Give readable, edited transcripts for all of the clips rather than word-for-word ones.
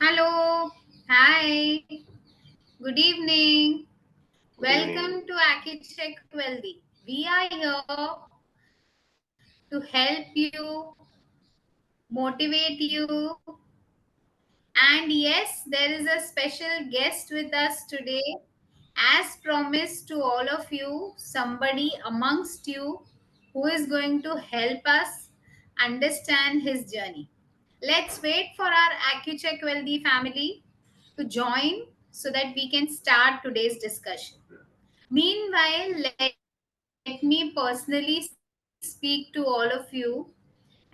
Hello, hi, good evening. Good evening. Welcome to Akicheck Wealthy. We are here to help you, motivate you, and yes, there is a special guest with us today. As promised to all of you, somebody amongst you who is going to help us understand his journey. Let's wait for our AccuCheck Wealthy family to join so that we can start today's discussion. Meanwhile, let me personally speak to all of you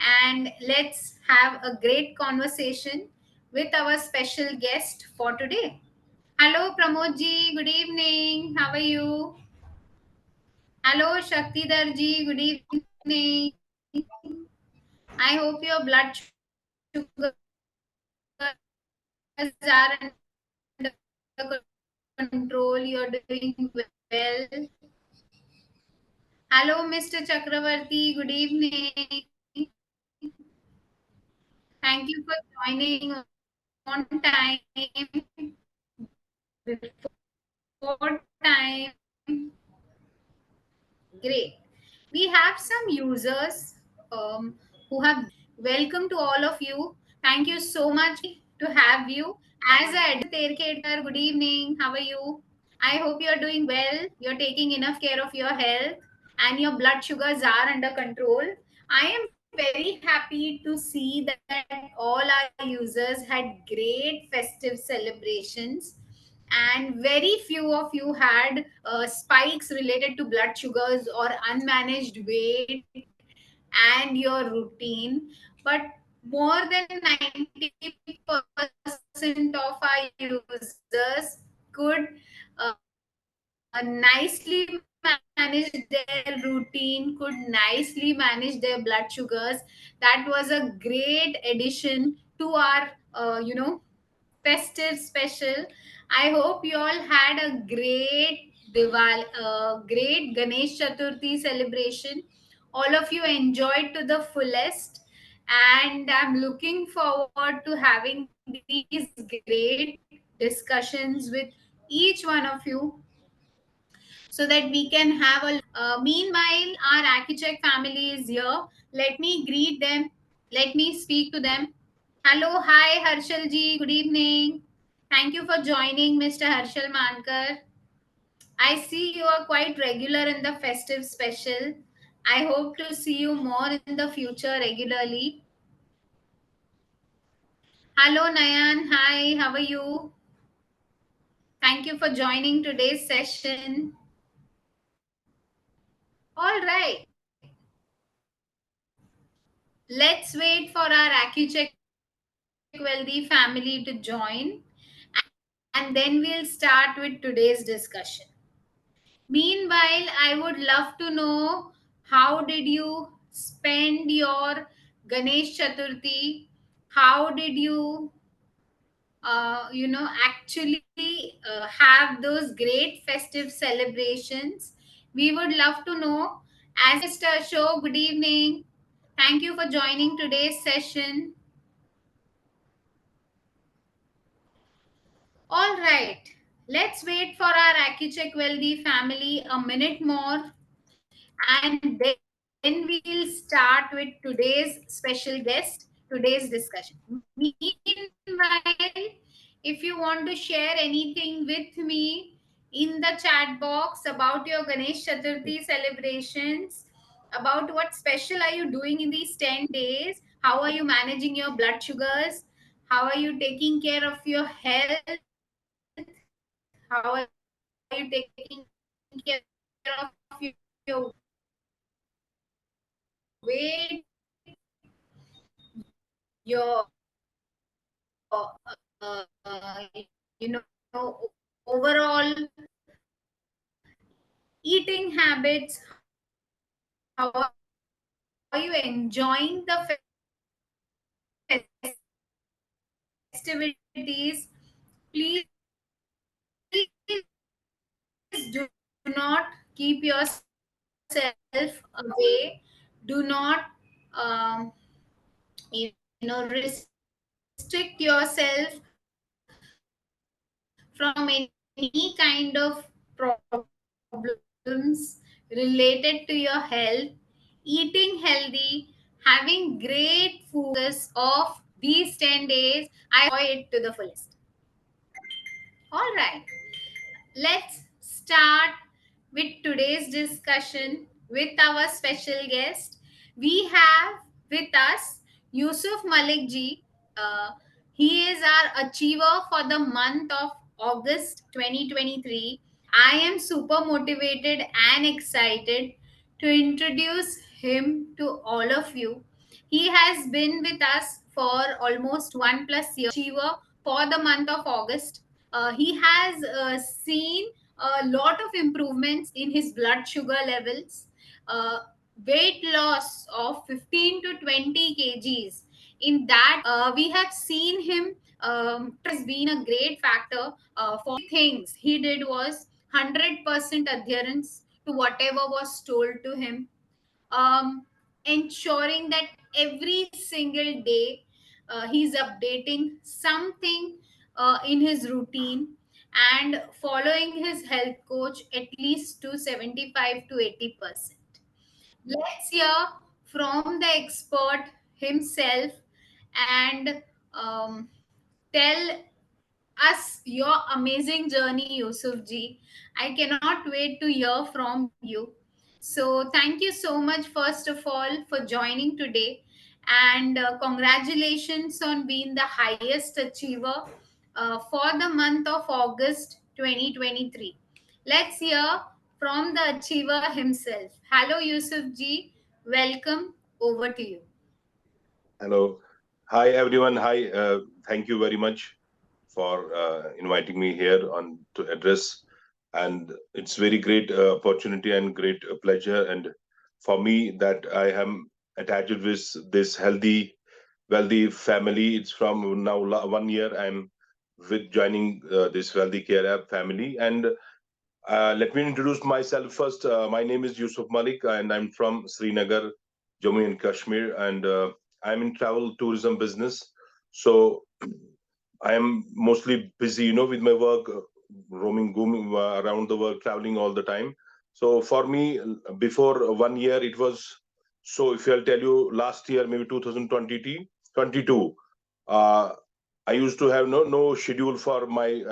and let's have a great conversation with our special guest for today. Hello, Pramodji. Good evening. How are you? Hello, Shaktidarji. Good evening. I hope your blood sugars are under control. You're doing well. Hello, Mr. Chakravarti. Good evening. Thank you for joining today session. Thank you for joining on time, before time. Great. We have some users who have joined. Welcome to all of you. Thank you so much, Pramodji, to have you. As a additional Terketkar, good evening. How are you? I hope you're doing well. You're taking enough care of your health and your blood sugars are under control. I am very happy to see that all our users had great festive celebrations and very few of you had spikes related to blood sugars or unmanaged weight and your routine, but more than 90% of our users could nicely manage their routine, could nicely manage their blood sugars. That was a great addition to our festive special. I hope you all had a great Ganesh Chaturthi celebration. All of you enjoyed to the fullest, and I'm looking forward to having these great discussions with each one of you so that we can have a lot of fun. Meanwhile, our AccuCheck family is here. Let me greet them. Let me speak to them. Hello, hi, Harshal ji. Good evening. Thank you for joining, Mr. Harshal Mankar. I see you are quite regular in the festive special. I hope to see you more in the future regularly. Hello, Nayan. Hi, how are you? Thank you for joining today's session. All right, let's wait for our AccuCheck Wealthy family to join and then we'll start with today's discussion. Meanwhile, I would love to know how did you spend your Ganesh Chaturthi? How did actually have those great festive celebrations? We would love to know. As Mr. Ashok, good evening. Thank you for joining today's session. All right, let's wait for our AccuCheck Wealthy family a minute more and then we'll start with today's special guest, today's discussion. Meanwhile, if you want to share anything with me in the chat box about your Ganesh Chaturthi celebrations, about what special are you doing in these 10 days, how are you managing your blood sugars, how are you taking care of your health, how are you taking care of your weight, overall eating habits, how are you enjoying the festivities? Please do not keep yourself away. Do not um, restrict yourself to from any kind of problems related to your health, eating healthy, having great focus of these 10 days. I hope you enjoy it to the fullest. All right, let's start with today's discussion with our special guest. We have with us Yusuf Malik ji. Uh, he is our achiever for the month of August 2023. I am super motivated and excited to introduce him to all of you. He has been with us for almost 1 plus year, achiever for the month of August. He has seen a lot of improvements in his blood sugar levels, uh, weight loss of 15 to 20 kgs. In that, we have seen him. Has been a great factor for things he did was 100% adherence to whatever was told to him, ensuring that every single day he's updating something in his routine and following his health coach at least to 75 to 80%. Let's hear from the expert himself and tell us your amazing journey, Yusuf ji. I cannot wait to hear from you. So, thank you so much, first of all, for joining today. And congratulations on being the highest achiever for the month of August 2023. Let's hear from the achiever himself. Hello, Yusuf ji. Welcome. Over to you. Hello. Hi, everyone. Hi. Thank you very much for inviting me here on to address. And it's very great opportunity and great pleasure. And for me, that I am attached with this wealthy family. It's from now 1 year. I'm with joining this Wealthy Care app family. And let me introduce myself first. My name is Yusuf Malik, and I'm from Srinagar, Jammu and Kashmir, and I'm in travel tourism business. So I am mostly busy, with my work, roaming, gooming around the world, traveling all the time. So for me, before 1 year, it was so. If I'll tell you, last year, maybe 2022, uh, I used to have no schedule for my,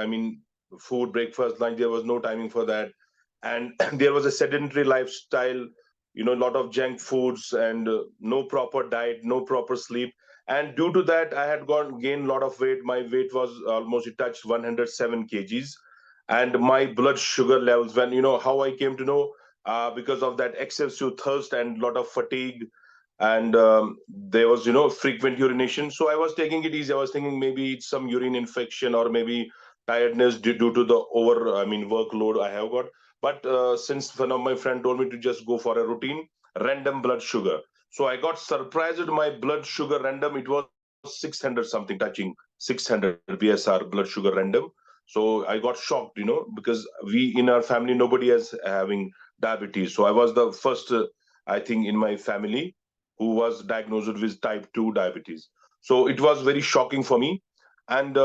food, breakfast, lunch. There was no timing for that, and there was a sedentary lifestyle. A lot of junk foods and no proper diet, no proper sleep, and due to that, I had gone gained a lot of weight. My weight was almost it touched 107 kgs, and my blood sugar levels. When how I came to know, because of that excessive thirst and lot of fatigue, and there was frequent urination. So I was taking it easy. I was thinking maybe it's some urine infection or maybe tiredness due to the workload I have got. But since one of my friend told me to just go for a routine random blood sugar, so I got surprised. My blood sugar random, it was 600 something, touching 600 PSR blood sugar random. So I got shocked, because we in our family nobody is having diabetes. So I was the first, I think, in my family who was diagnosed with type 2 diabetes. So it was very shocking for me. And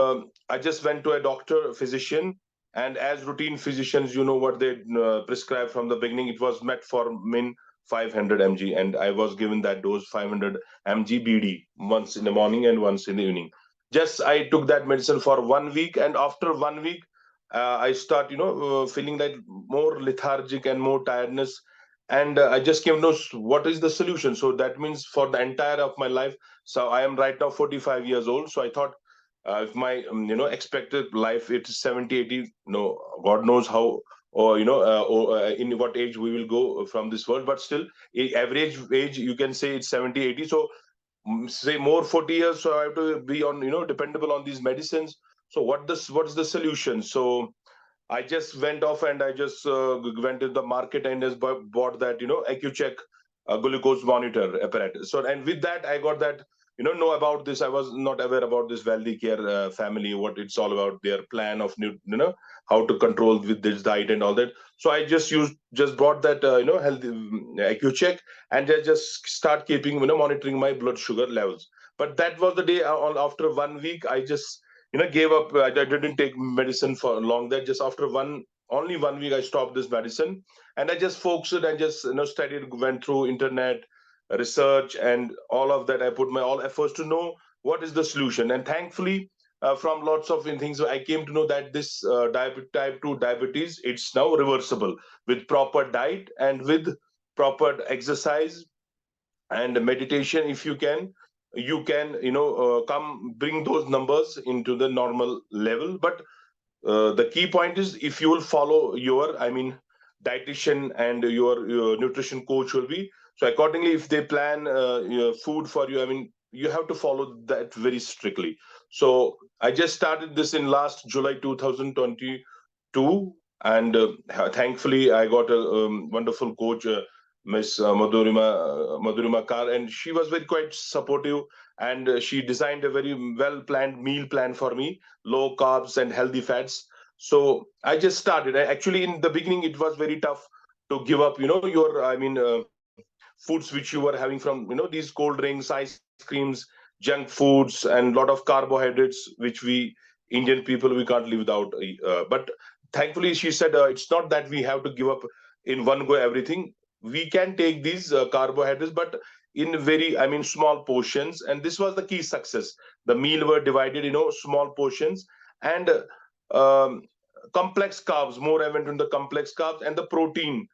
I just went to a doctor, physician, and as routine physicians, what they prescribe from the beginning, it was metformin 500 mg, and I was given that dose 500 mg BD once in the morning and once in the evening. Just I took that medicine for 1 week, and after 1 week, I start, feeling like more lethargic and more tiredness, and I just came to know what is the solution. So that means for the entire of my life. So I am right now 45 years old. So I thought, if my expected life it's 70, 80, no, God knows how, or in what age we will go from this world, but still average age you can say it's 70, 80. So say more 40 years, so I have to be on, dependable on these medicines. So what's the solution? So I just went off and I just went to the market and just bought that, AccuCheck glucose monitor apparatus. So, and with that, I got that, know about this. I was not aware about this Wealthy Care family, what it's all about, their plan of, how to control with this diet and all that. So I just bought that, healthy AccuCheck, and just start keeping, monitoring my blood sugar levels. But that was the day after 1 week, I just gave up. I didn't take medicine for long. That just after only 1 week, I stopped this medicine, and I just focused and just studied, went through internet research and all of that. I put my all efforts to know what is the solution, and thankfully, from lots of things, I came to know that this type 2 diabetes, it's now reversible with proper diet and with proper exercise and meditation. If you can come bring those numbers into the normal level. But the key point is, if you will follow your, dietitian, and your nutrition coach will be, so accordingly, if they plan your food for you, you have to follow that very strictly. So I just started this in last July 2022, and thankfully I got a wonderful coach, Miss Madhurima Kar, and she was very quite supportive, and she designed a very well planned meal plan for me, low carbs and healthy fats. So I just started. Actually, in the beginning, it was very tough to give up, your, foods which you were having from, these cold drinks, ice creams, junk foods, and lot of carbohydrates, which we Indian people, we can't live without. But thankfully, she said, it's not that we have to give up in one go everything. We can take these carbohydrates, but in very, small portions. And this was the key success. The meal were divided, small portions, and complex carbs. More I went into the complex carbs and the protein.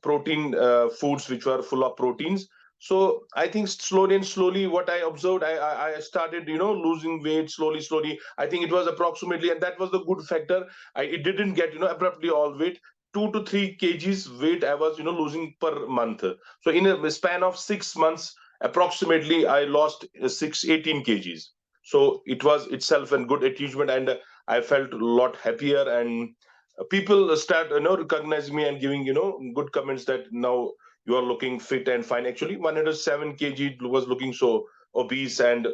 Protein foods which were full of proteins. So I think slowly and slowly, what I observed, I started, losing weight slowly, slowly. I think it was approximately, and that was the good factor. It didn't get, abruptly all weight. 2 to 3 kgs weight I was, losing per month. So in a span of 6 months, approximately, I lost 18 kgs. So it was itself a good achievement, and I felt a lot happier. And people start, recognizing me and giving, good comments that now you are looking fit and fine. Actually, 107 kg was looking so obese, and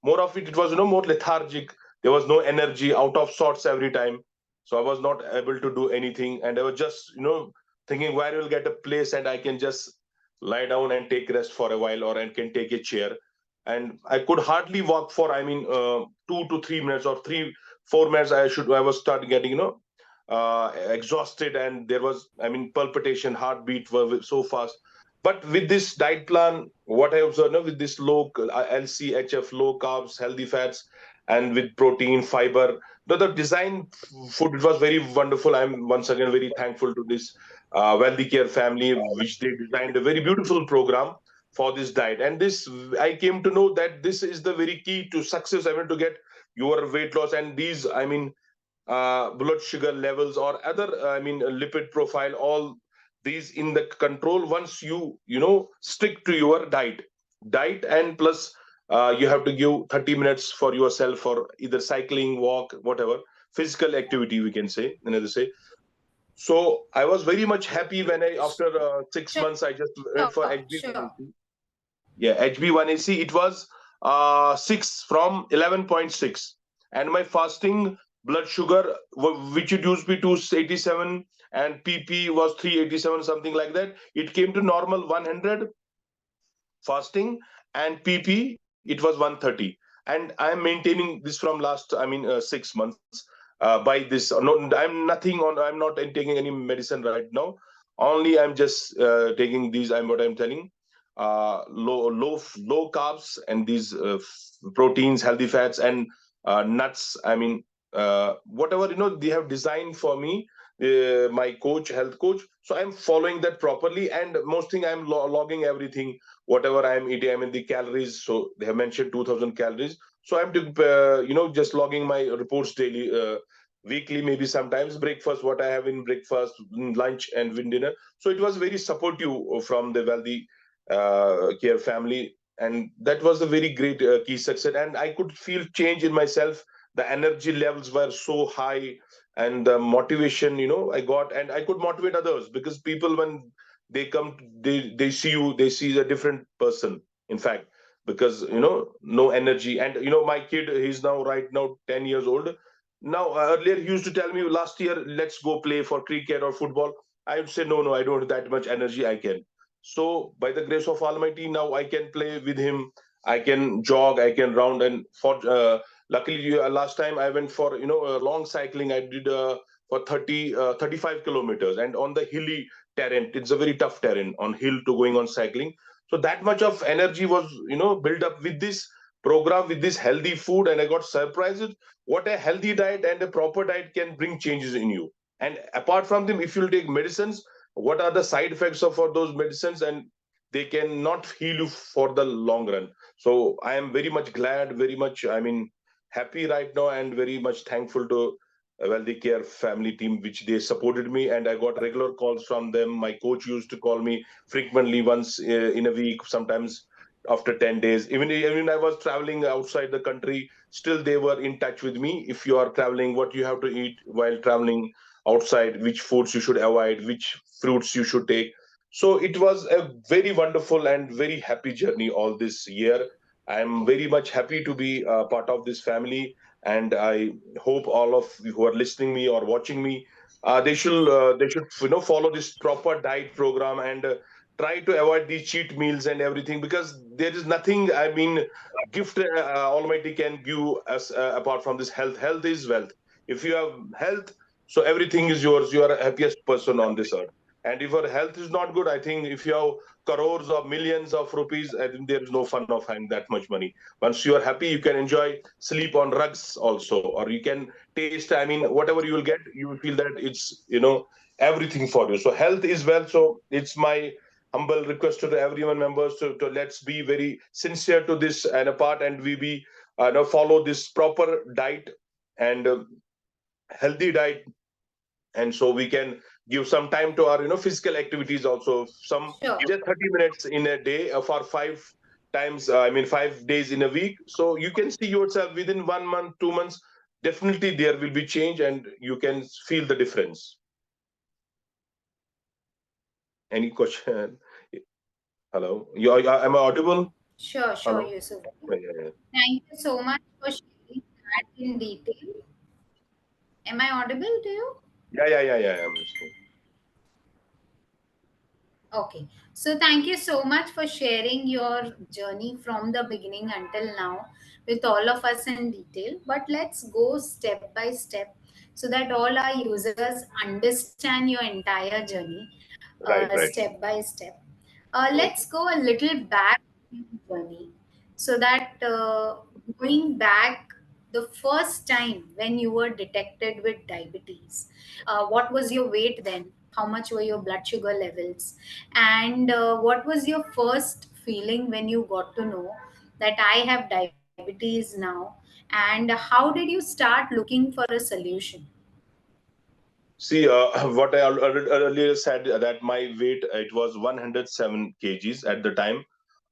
more of it was, more lethargic. There was no energy, out of sorts every time. So I was not able to do anything, and I was just, thinking where I will get a place and I can just lie down and take rest for a while, or I can take a chair. And I could hardly walk for, 2 to 3 minutes, or 3 4 minutes. I was start getting, exhausted, and there was, palpitation, heartbeat were so fast. But with this diet plan, what I observed, with this low LCHF, low carbs, healthy fats, and with protein, fiber, the design food, it was very wonderful. I'm once again very thankful to this Wealthy Care family, which they designed a very beautiful program for this diet. And this, I came to know that this is the very key to success. To get your weight loss, and these, blood sugar levels, or other, lipid profile, all these in the control, once you stick to your diet, and plus you have to give 30 minutes for yourself for either cycling, walk, whatever physical activity, we can say, another say. So I was very much happy when I, after 6 months, I just Sure, went for sure. HB1AC. Yeah, HB1AC, it was 6 from 11.6. And my fasting blood sugar, which it used to be 287, and PP was 387, something like that. It came to normal 100 fasting, and PP it was 130. And I am maintaining this from last, 6 months, by this. No, I'm not taking any medicine right now. Only I'm just taking these. What I'm telling, low carbs, and these proteins, healthy fats, and nuts. Whatever, they have designed for me, my coach, health coach. So I'm following that properly, and most thing I'm logging everything, whatever I'm eating. The calories. So they have mentioned 2,000 calories. So I'm just logging my reports daily, weekly, maybe sometimes breakfast, what I have in breakfast, lunch, and dinner. So it was very supportive from the Wealthy Care family, and that was a very great key success. And I could feel change in myself. The energy levels were so high, and the motivation, I got, and I could motivate others, because people, when they come, they see you, they see a different person, in fact. Because no energy. And my kid, he's now right now 10 years old. Now, earlier he used to tell me, last year, let's go play for cricket or football. I would say, no, no, I don't have that much energy, I can. So by the grace of Almighty, now I can play with him. I can jog, I can round, and for Luckily, last time I went for long cycling. I did for 30 35 kilometers, and on the hilly terrain. It's a very tough terrain on hill to going on cycling. So that much of energy was built up with this program, with this healthy food, and I got surprised what a healthy diet and a proper diet can bring changes in you. And apart from them, if you take medicines, what are the side effects of for those medicines, and they cannot heal you for the long run. So I am very much glad, very much, I mean, happy right now, and very much thankful to Wealthy Care family team, which they supported me, and I got regular calls from them. My coach used to call me frequently, once in a week, sometimes after 10 days. Even I was traveling outside the country, still they were in touch with me. If you are traveling, what you have to eat while traveling outside, which foods you should avoid, which fruits you should take. So it was a very wonderful and very happy journey all this year. I'm very much happy to be part of this family, and I hope all of you who are listening me or watching me, they should follow this proper diet program, and try to avoid these cheat meals and everything, because there is nothing, I mean, gift Almighty can give us apart from this health. Health is wealth. If you have health, so everything is yours. You are a happiest person on this earth. And if your health is not good, I think if you have crores or millions of rupees, I think there is no fun of having that much money. Once you are happy, you can enjoy sleep on rugs also, or you can taste, I mean, whatever you will get, you will feel that it's everything for you. So health is well. So it's my humble request to the everyone members to let's be very sincere to this and apart, and we be follow this proper diet, and healthy diet, and so we can give some time to our physical activities also, some Sure. just 30 minutes in a day, for 5 times, I mean 5 days in a week. So you can see yourself within 1 month, 2 months, definitely there will be change, and you can feel the difference. Any question? Hello, am I audible? Sure, Hello. Yusuf. Yeah, yeah, Thank you so much for sharing that in detail. Am I audible to you? yeah, I'm listening. Okay. So thank you so much for sharing your journey from the beginning until now with all of us in detail. But let's go step by step so that all our users understand your entire journey Right, right. step by step. Let's Mhm. go a little back in the journey so that going back the first time when you were detected with diabetes, what was your weight then? How much were your blood sugar levels? And what was your first feeling when you got to know that I have diabetes now? And how did you start looking for a solution? See, what I earlier said, that my weight, it was 107 kgs at the time,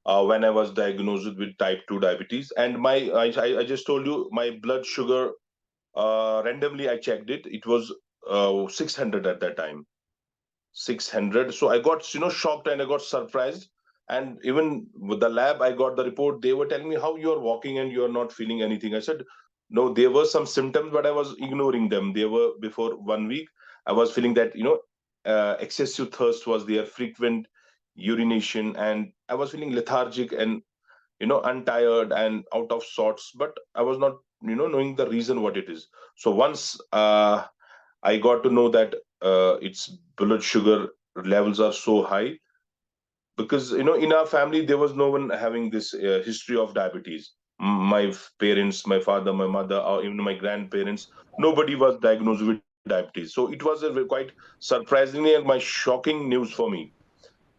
when I was diagnosed with type 2 diabetes. And I just told you my blood sugar, randomly I checked it, it was 600 at that time. 600. So I got shocked, and I got surprised. And even with the lab, I got the report, they were telling me how you are walking and you are not feeling anything. I said, no, there were some symptoms, but I was ignoring them. They were before 1 week. I was feeling that excessive thirst was there, frequent urination, and I was feeling lethargic and untired and out of sorts, but I was not knowing the reason what it is. So once I got to know that its blood sugar levels are so high, because in our family there was no one having this history of diabetes. My parents, my father, my mother, or even my grandparents, nobody was diagnosed with diabetes. So it was a quite surprisingly and my shocking news for me.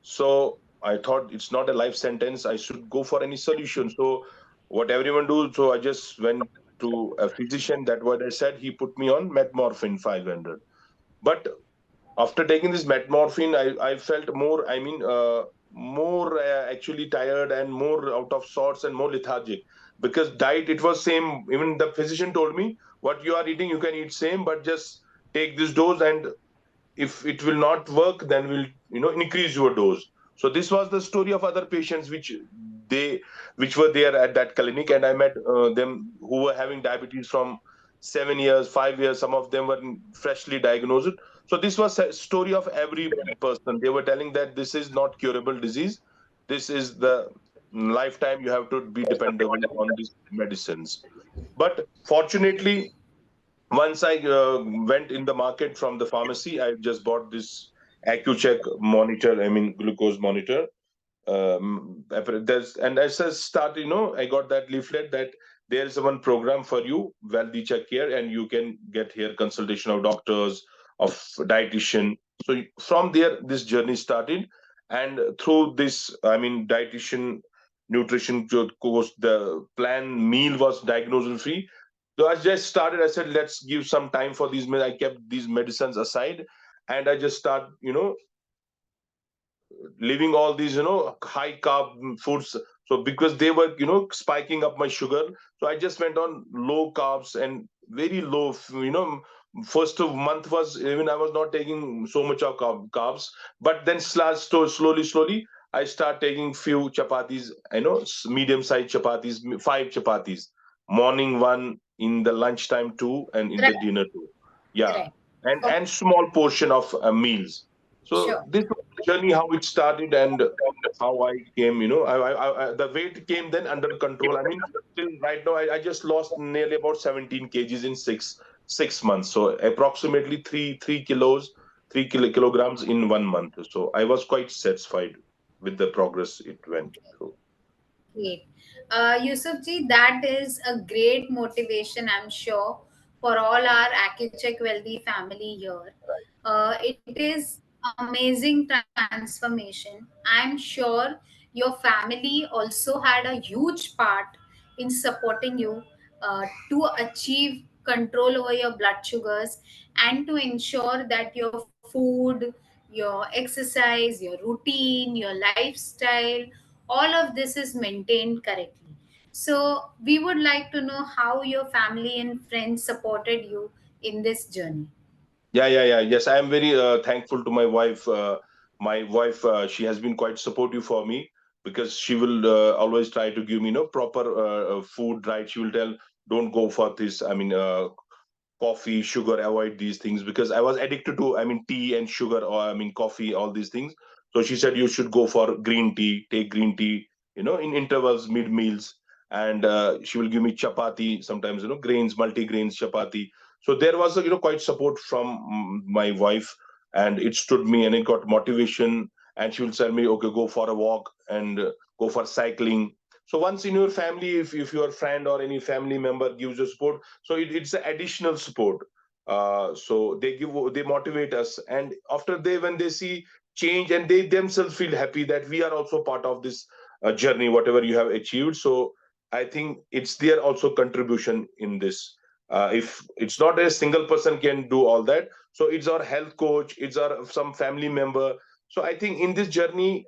So I thought it's not a life sentence, I should go for any solution. So what everyone do, so I just went to a physician. That what I said, he put me on metmorphin 500. But after taking this metmorphin, I felt more, I mean, more actually tired and more out of sorts and more lethargic, because diet, it was same. Even the physician told me, what you are eating you can eat same, but just take this dose, and if it will not work, then we'll increase your dose. So this was the story of other patients they which were there at that clinic, and I met them who were having diabetes from 7 years, 5 years. Some of them were freshly diagnosed. So this was a story of every person. They were telling that this is not curable disease. This is the lifetime you have to be dependable on these medicines. But fortunately, once I went in the market from the pharmacy, I just bought this AccuCheck monitor, I mean glucose monitor. There's, and as I start, I got that leaflet that there is one program for you, Wellthy Check Here, and you can get here consultation of doctors, of dietitian. So from there, this journey started, and through this, I mean, dietitian, nutrition course, the plan meal was diagnosis free. So I just started. I said, let's give some time for these. I kept these medicines aside, and I just start, leaving all these high carb foods. So because they were spiking up my sugar, so I just went on low carbs and very low. First of month was, even I was not taking so much of carbs, but then slowly I start taking few chapatis, medium sized chapatis, 5 chapatis, morning one, in the lunchtime two, and in the Right. dinner two. Yeah. Right. And Okay. small portion of meals. So Sure. this journey, how it started, and how I came, the weight came then under control. I mean, till right now, I just lost nearly about 17 kgs in six months. So approximately three kilos, kilograms in 1 month. So I was quite satisfied with the progress it went through. Great. Yusufji, that is a great motivation, I'm sure, for all our AccuCheck Wealthy family here. It is amazing transformation. I'm sure your family also had a huge part in supporting you to achieve control over your blood sugars and to ensure that your food, your exercise, your routine, your lifestyle, all of this is maintained correctly. So, we would like to know how your family and friends supported you in this journey. Yeah. Yes, I am very thankful to my wife. She has been quite supportive for me, because she will always try to give me, proper food. Right? She will tell, don't go for this. I mean, coffee, sugar, avoid these things, because I was addicted to, I mean, tea and sugar, or I mean, coffee, all these things. So she said, you should go for green tea, take green tea, in intervals, mid meals. And she will give me chapati sometimes, grains, multi grains chapati. So there was a, quite support from my wife, and it stood me, and it got motivation. And she will tell me, okay, go for a walk, and go for cycling. So once in your family, if your friend or any family member gives you support, so it's an additional support. So they motivate us, and after when they see change, and they themselves feel happy that we are also part of this journey, whatever you have achieved. So I think it's their also contribution in this. If it's not a single person can do all that, so it's our health coach, it's our some family member. So I think in this journey,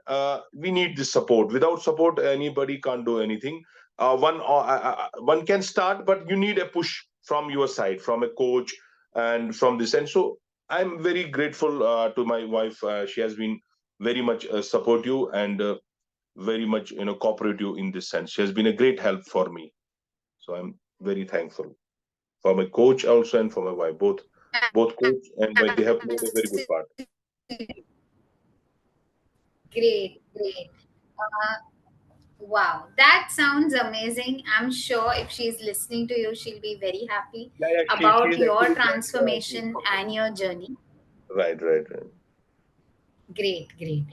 we need this support. Without support, anybody can't do anything. One can start, but you need a push from your side, from a coach, and from this. And so I'm very grateful to my wife. She has been very much supportive, and very much cooperative in this sense. She has been a great help for me. So I'm very thankful for my coach also, and for my wife. Both coach and wife, they have played a very good part. Absolutely. Great, great. Uh, wow, that sounds amazing. I'm sure if she's listening to you, she'll be very happy Yeah, about she's your actually trying transformation and your journey. right. Great, great.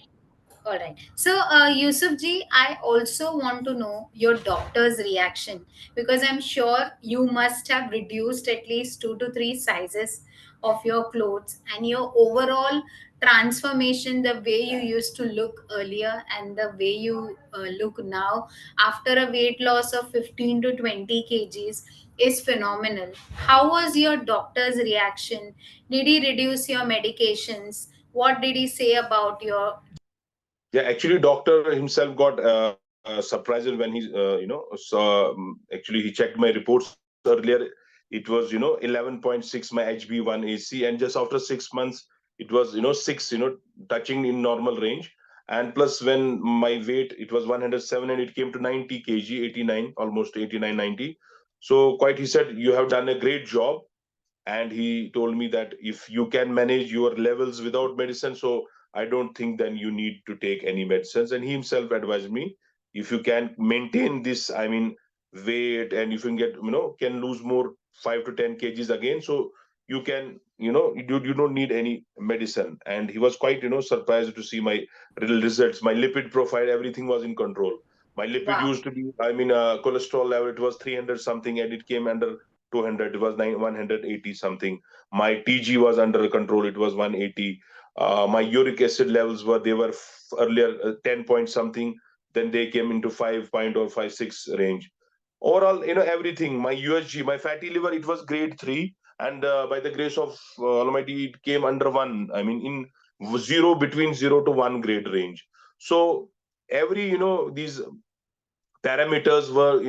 All right. So, Yusuf ji, I also want to know your doctor's reaction because I'm sure you must have reduced at least 2 to 3 sizes of your clothes and your overall transformation, the way you used to look earlier and the way you look now after a weight loss of 15 to 20 kgs is phenomenal. How was your doctor's reaction? Did he reduce your medications? What did he say about your? Yeah, actually, doctor himself got surprised when he, saw. Actually, he checked my reports earlier. It was, 11.6 my HB1AC, and just after 6 months, it was, 6, touching in normal range. And plus, when my weight, it was 107, and it came to 90 kg, 89, almost 89, 90. So, quite, he said, you have done a great job. And he told me that if you can manage your levels without medicine, so I don't think then you need to take any medicines. And he himself advised me if you can maintain this, I mean, weight, and if you can get, can lose more 5 to 10 kgs again, so you can, you don't need any medicine. And he was quite, surprised to see my real results. My lipid profile, everything was in control. My lipid Wow. used to be, I mean, cholesterol level, it was 300 something, and it came under 200. It was 180 something. My TG was under control. It was 180. My uric acid levels were, they were earlier 10 point something. Then they came into 5 point or 5 6 range. Overall, everything. My USG, my fatty liver, it was grade 3, and by the grace of Almighty, it came under 1. I mean, in zero, between 0 to 1 grade range. So every, these parameters were,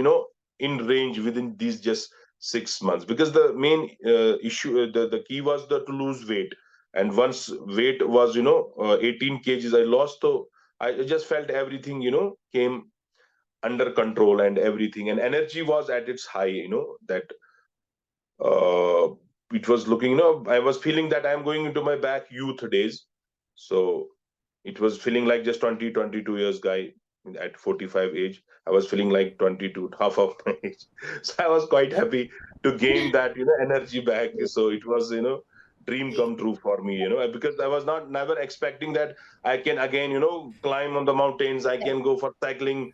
in range within these just 6 months, because the main issue, the key was to lose weight. And once weight was, 18 kgs I lost, so I just felt everything, came under control, and everything, and energy was at its high, that uh, it was looking, I was feeling that I'm going into my back youth days. So it was feeling like just 22 years guy at 45 age. I was feeling like 22, half of my age. So I was quite happy to gain that, energy back. So it was, dream come true for me, because I was not never expecting that I can again, climb on the mountains. I can go for cycling,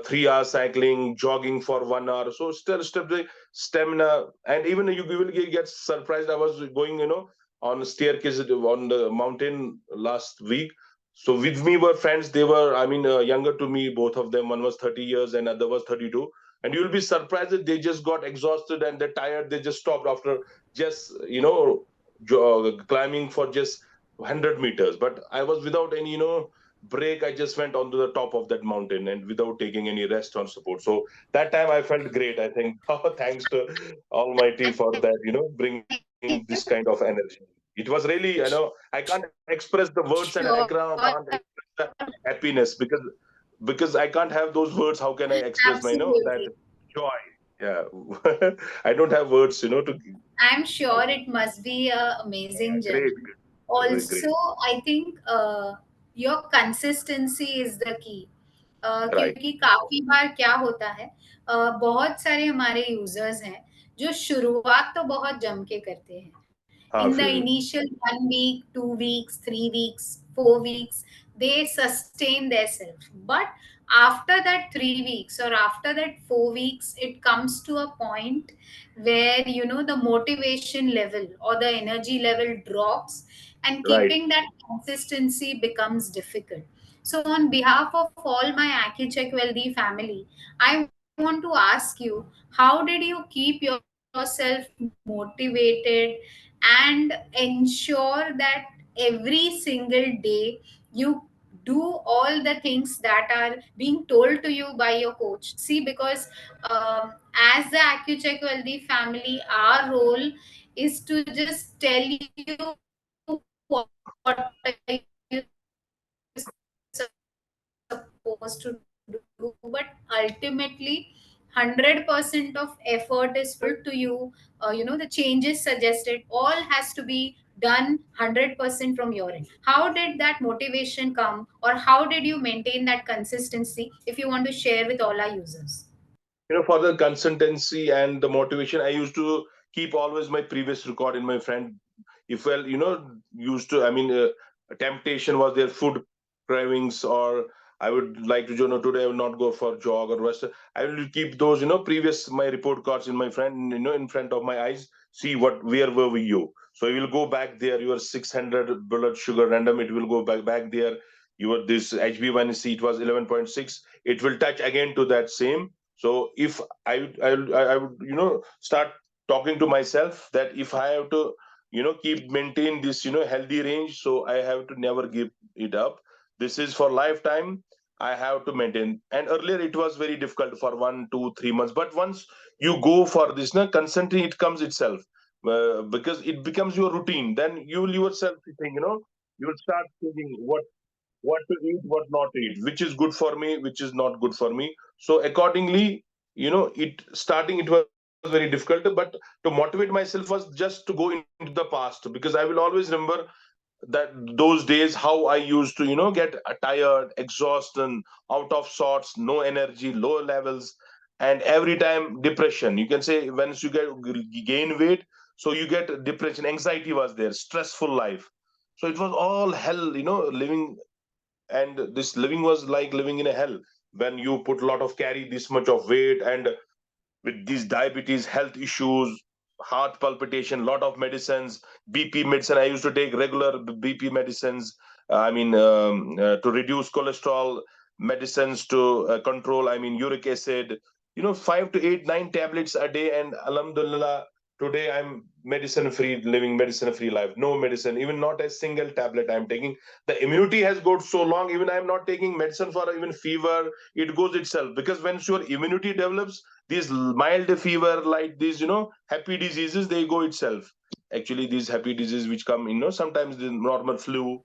3 hours cycling, jogging for 1 hour. So still the stamina, and even you will get surprised. I was going, on staircase on the mountain last week. So with me were friends. They were, I mean, younger to me, both of them. One was 30 years and other was 32. And you'll be surprised that they just got exhausted and they're tired. They just stopped after just, climbing for just 100 meters. But I was without any, break. I just went onto the top of that mountain and without taking any rest or support. So that time I felt great. I think, oh, thanks to Almighty for that, bringing this kind of energy. It was really, I can't express the words, and I can't express Sure. the happiness, because I can't have those words. How can I express my, that Absolutely. joy? Yeah. I don't have words, to I'm sure it must be a amazing great, journey. great, Also, great. I think your consistency is the key. Right. क्योंकि काफी बार क्या होता है, बहुत सारे हमारे users हैं जो शुरुआत तो बहुत जम के करते हैं हाँ, in the फिर initial 1 week, 2 weeks, 3 weeks, 4 weeks, they sustain themselves. But after that 3 weeks or after that 4 weeks, it comes to a point where the motivation level or the energy level drops, and right. keeping that consistency becomes difficult. So, on behalf of all my AccuCheck Wealthy family, I want to ask you, how did you keep yourself motivated and ensure that every single day you do all the things that are being told to you by your coach? See, because as the AccuCheck Wealthy family, our role is to just tell you what are you supposed to do, but ultimately 100% of effort is put to you. The changes suggested all has to be done 100% from your end. How did that motivation come, or how did you maintain that consistency, if you want to share with all our users? For the consistency and the motivation, I used to keep always my previous record in my friend. If, well, used to, I mean, temptation was there, food cravings, or I would like to, today I will not go for jog or rest. I will keep those, previous my report cards in my friend, in front of my eyes. See what, where were you? So you will go back there. Your 600 blood sugar random, it will go back there. Your this HB1C, it was 11.6. It will touch again to that same. So if I would, start talking to myself that if I have to, keep maintain this, healthy range, so I have to never give it up. This is for lifetime. I have to maintain. And earlier it was very difficult for 1 2 3 months, but once you go for this, constantly it comes itself, because it becomes your routine. Then you will yourself think, you will start thinking what to eat, what not to eat, which is good for me, which is not good for me. So accordingly, it starting it was very difficult, but to motivate myself was just to go into the past, because I will always remember that those days how I used to, get tired, exhausted, out of sorts, no energy, low levels, and every time depression. You can say once you gain weight, so you get depression, anxiety was there, stressful life. So it was all hell, living. And this living was like living in a hell when you put a lot of carry this much of weight, and with these diabetes, health issues, heart palpitation, lot of medicines, BP medicine. I used to take regular BP medicines. To reduce cholesterol, medicines to control. Uric acid. 5 to 8, 9 tablets a day, and alhamdulillah, today I'm medicine free, living medicine free life. No medicine, even not a single tablet I'm taking. The immunity has got so long. Even I'm not taking medicine for even fever. It goes itself, because once your immunity develops, these mild fever, like these, happy diseases, they go itself. Actually, these happy diseases which come, sometimes the normal flu,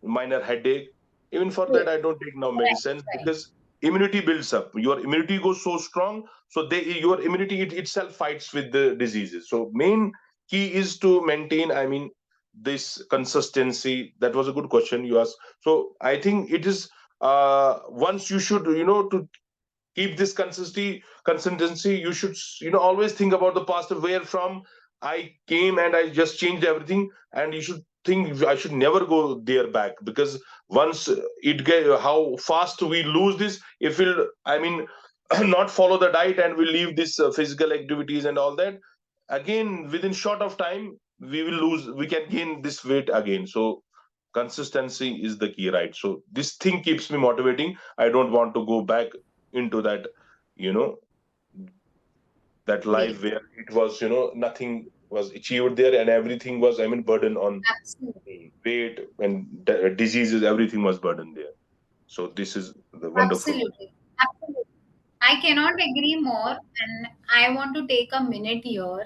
minor headache, even for that I don't take now Right, medicines, right. because immunity builds up, your immunity goes so strong. So your immunity itself fights with the diseases. So main key is to maintain, this consistency. That was a good question you asked. So I think it is, once you should, to keep this consistency, you should, always think about the past, where from I came, and I just changed everything. And you should think I should never go there back, because once it get, how fast we lose this if we'll, not follow the diet, and we leave this physical activities and all that, again within short of time we can gain this weight again. So consistency is the key, right? So this thing keeps me motivating. I don't want to go back into that, you know that life Great. where it was, nothing was achieved there, and everything was, burden on Absolutely. weight and diseases, everything was burden there. So this is the wonderful. Absolutely. Absolutely. I cannot agree more. And I want to take a minute here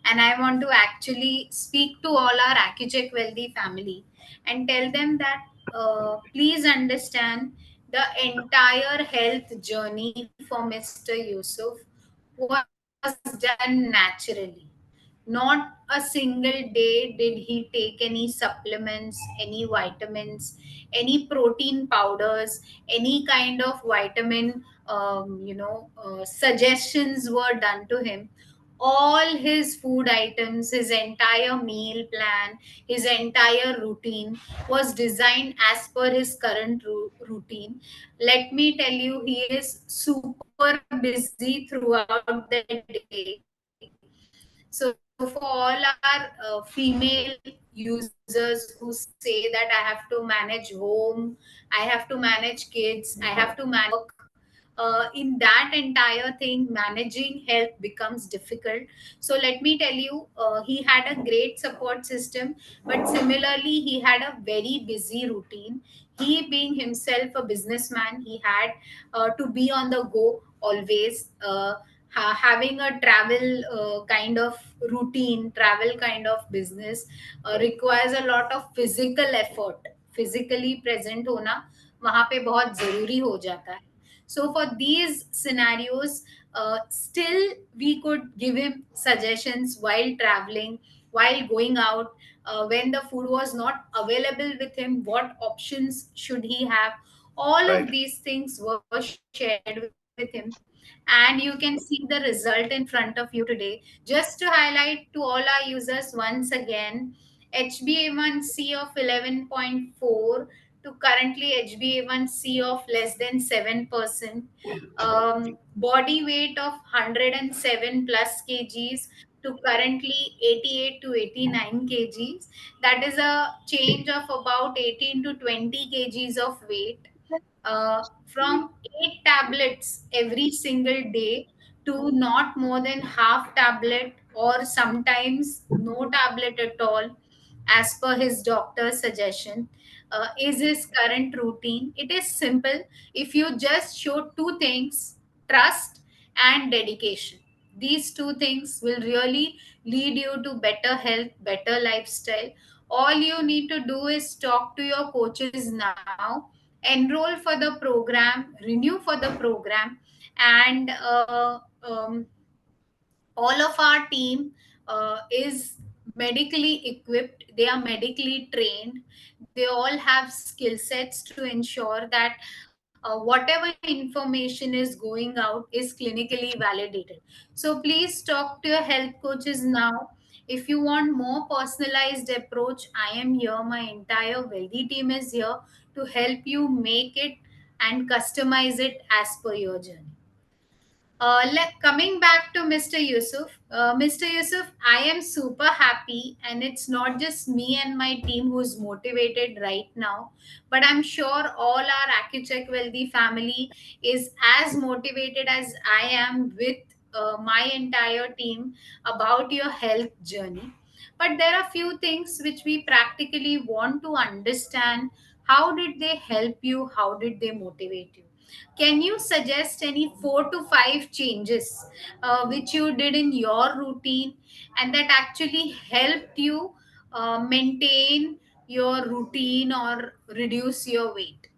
and I want to actually speak to all our AccuCheck Wealthy family and tell them that please understand the entire health journey for Mr. Yusuf was done naturally. Not a single day did he take any supplements, any vitamins, any protein powders, any kind of vitamin, suggestions were done to him. All his food items, his entire meal plan, his entire routine was designed as per his current routine. Let me tell you, he is super busy throughout the day. So for all our female users who say that I have to manage home, I have to manage kids, I have to manage work, in that entire thing, managing health becomes difficult. So let me tell you, he had a great support system, but similarly, he had a very busy routine. He, being himself a businessman, he had to be on the go always. Having a travel kind of routine, travel kind of business requires a lot of physical effort. Physically present होना वहाँ पे बहुत जरूरी हो जाता है. So for these scenarios, still we could give him suggestions while traveling, while going out, when the food was not available with him, what options should he have. All Right. of these things were shared with him, and you can see the result in front of you today. Just to highlight to all our users once again, HbA1c of 11.4 to currently HbA1c of less than 7%, body weight of 107 plus kgs to currently 88 to 89 kgs. That is a change of about 18 to 20 kgs of weight. From 8 tablets every single day to not more than half tablet or sometimes no tablet at all, as per his doctor's suggestion, is his current routine. It is simple. If you just show two things, trust and dedication, these two things will really lead you to better health, better lifestyle. All you need to do is talk to your coaches now, enroll for the program, renew for the program, and all of our team is medically equipped, they are medically trained, they all have skill sets to ensure that whatever information is going out is clinically validated. So please talk to your health coaches now. If you want more personalized approach, I am here. My entire Wealthy team is here to help you make it and customize it as per your journey. Coming back to Mr. Yusuf, Mr. Yusuf, I am super happy, and it's not just me and my team who's motivated right now, but I'm sure all our AccuCheck Wealthy family is as motivated as I am with my entire team about your health journey. But there are few things which we practically want to understand. How did they help you? How did they motivate you? Can you suggest any 4 to 5 changes which you did in your routine and that actually helped you maintain your routine or reduce your weight?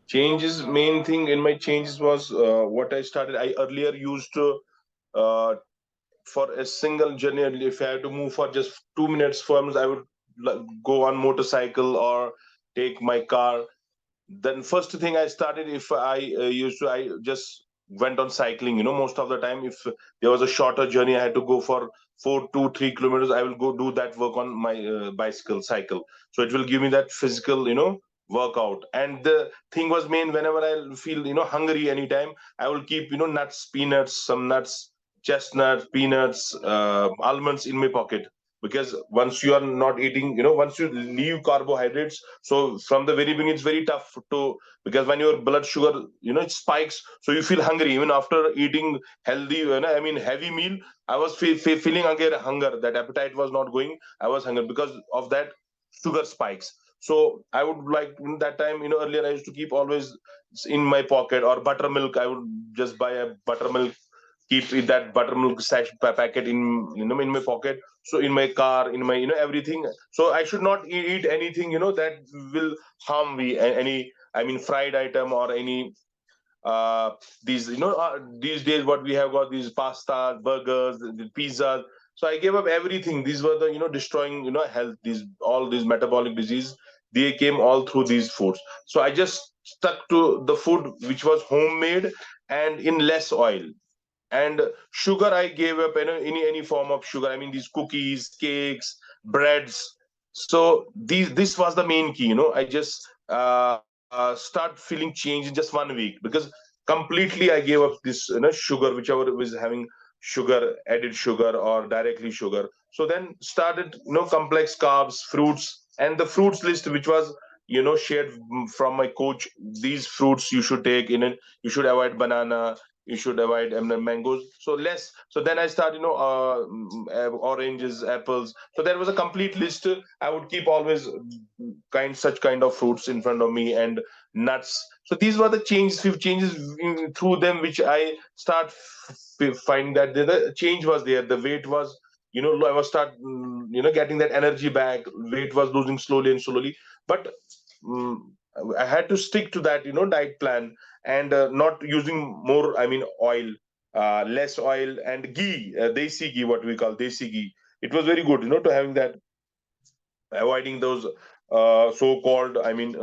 Changes, main thing in my changes was what I started. I earlier used to uh, for a single journey, if I had to move for just 2 minutes firms, I would go on motorcycle or take my car. Then first thing I started, if I used to, I just went on cycling. Most of the time, if there was a shorter journey, I had to go for 4 to 3 kilometers, I will go do that work on my bicycle cycle. So it will give me that physical workout. And the thing was main, whenever I feel hungry anytime, I will keep nuts, peanuts, some nuts, chestnuts, peanuts, almonds in my pocket. Because once you are not eating, once you leave carbohydrates, so from the very beginning it's very tough to, because when your blood sugar it spikes, so you feel hungry even after eating healthy, I mean heavy meal. I was feeling again hunger, that appetite was not going. I was hungry because of that sugar spikes. So I would like, in that time, earlier I used to keep always in my pocket, or buttermilk. I would just buy a buttermilk, keep that buttermilk packet in in my pocket. So in my car, in my everything. So I should not eat anything that will harm me, any, I mean fried item or any uh these these days what we have got, these pastas, burgers, the pizzas. So I gave up everything. These were the destroying health, these all these metabolic disease, they came all through these foods. So I just stuck to the food which was homemade and in less oil. And sugar I gave up, any form of sugar. I mean these cookies, cakes, breads. So this was the main key. I just start feeling change in just 1 week, because completely I gave up this sugar, whichever was having sugar, added sugar or directly sugar. So then started complex carbs, fruits, and the fruits list which was shared from my coach. These fruits you should take in it. You should avoid banana, you should avoid mangoes, so less. So then I start oranges, apples. So there was a complete list. I would keep always such kind of fruits in front of me, and nuts. So these were the changes, few changes through them, which I start find that the change was there. The weight was I was start getting that energy back. Weight was losing slowly and slowly. But um, I had to stick to that diet plan, and not using more, I mean oil, less oil, and ghee, desi ghee, what we call desi ghee. It was very good to having that, avoiding those so-called, I mean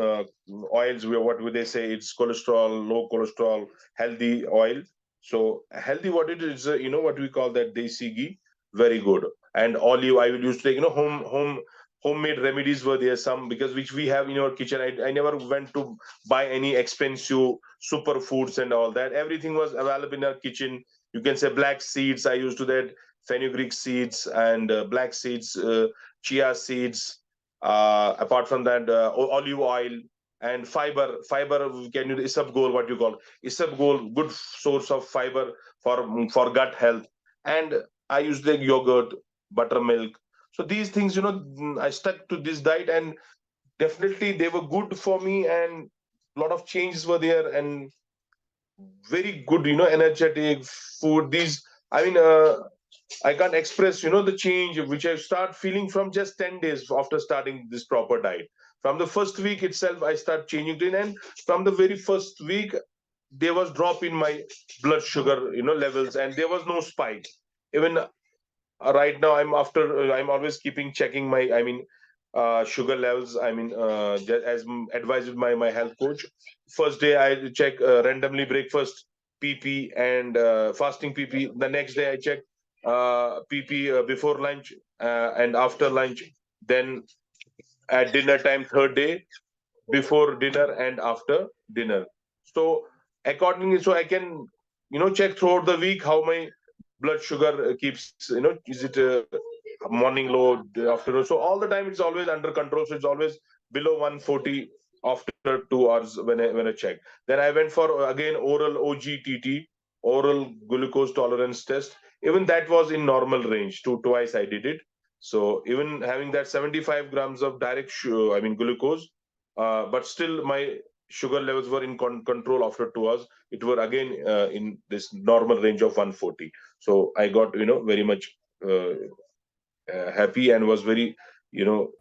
oils where, what would they say, it's cholesterol, low cholesterol, healthy oil. So healthy, what it is, what we call that desi ghee, very good. And olive I will use to take, homemade remedies were there, some, because which we have in our kitchen. I never went to buy any expensive superfoods and all that. Everything was available in our kitchen. You can say black seeds, I used to that, fenugreek seeds, and black seeds, chia seeds. Apart from that, olive oil and fiber. Can you isabgol, what you call isabgol, good source of fiber for gut health. And I use the yogurt, buttermilk. So these things, I stuck to this diet, and definitely they were good for me, and a lot of changes were there, and very good, energetic food. These, I mean, I can't express, the change which I start feeling from just 10 days after starting this proper diet. From the first week itself, I start changing it, and from the very first week, there was drop in my blood sugar, levels, and there was no spike. Even Right now I'm always keeping checking my, sugar levels. As advised by my health coach. First day I check randomly breakfast pp and fasting pp. The next day I check pp before lunch and after lunch. Then at dinner time, third day, before dinner and after dinner. So accordingly, so I can, check throughout the week how my blood sugar keeps, is it morning low, afternoon. So all the time it's always under control. So it's always below 140 after 2 hours when I check. Then I went for again oral OGTT, oral glucose tolerance test. Even that was in normal range. Twice I did it. So even having that 75 grams of direct, glucose, but still my sugar levels were in control after 2 hours. It were again in this normal range of 140. So I got, very much happy, and was very, you know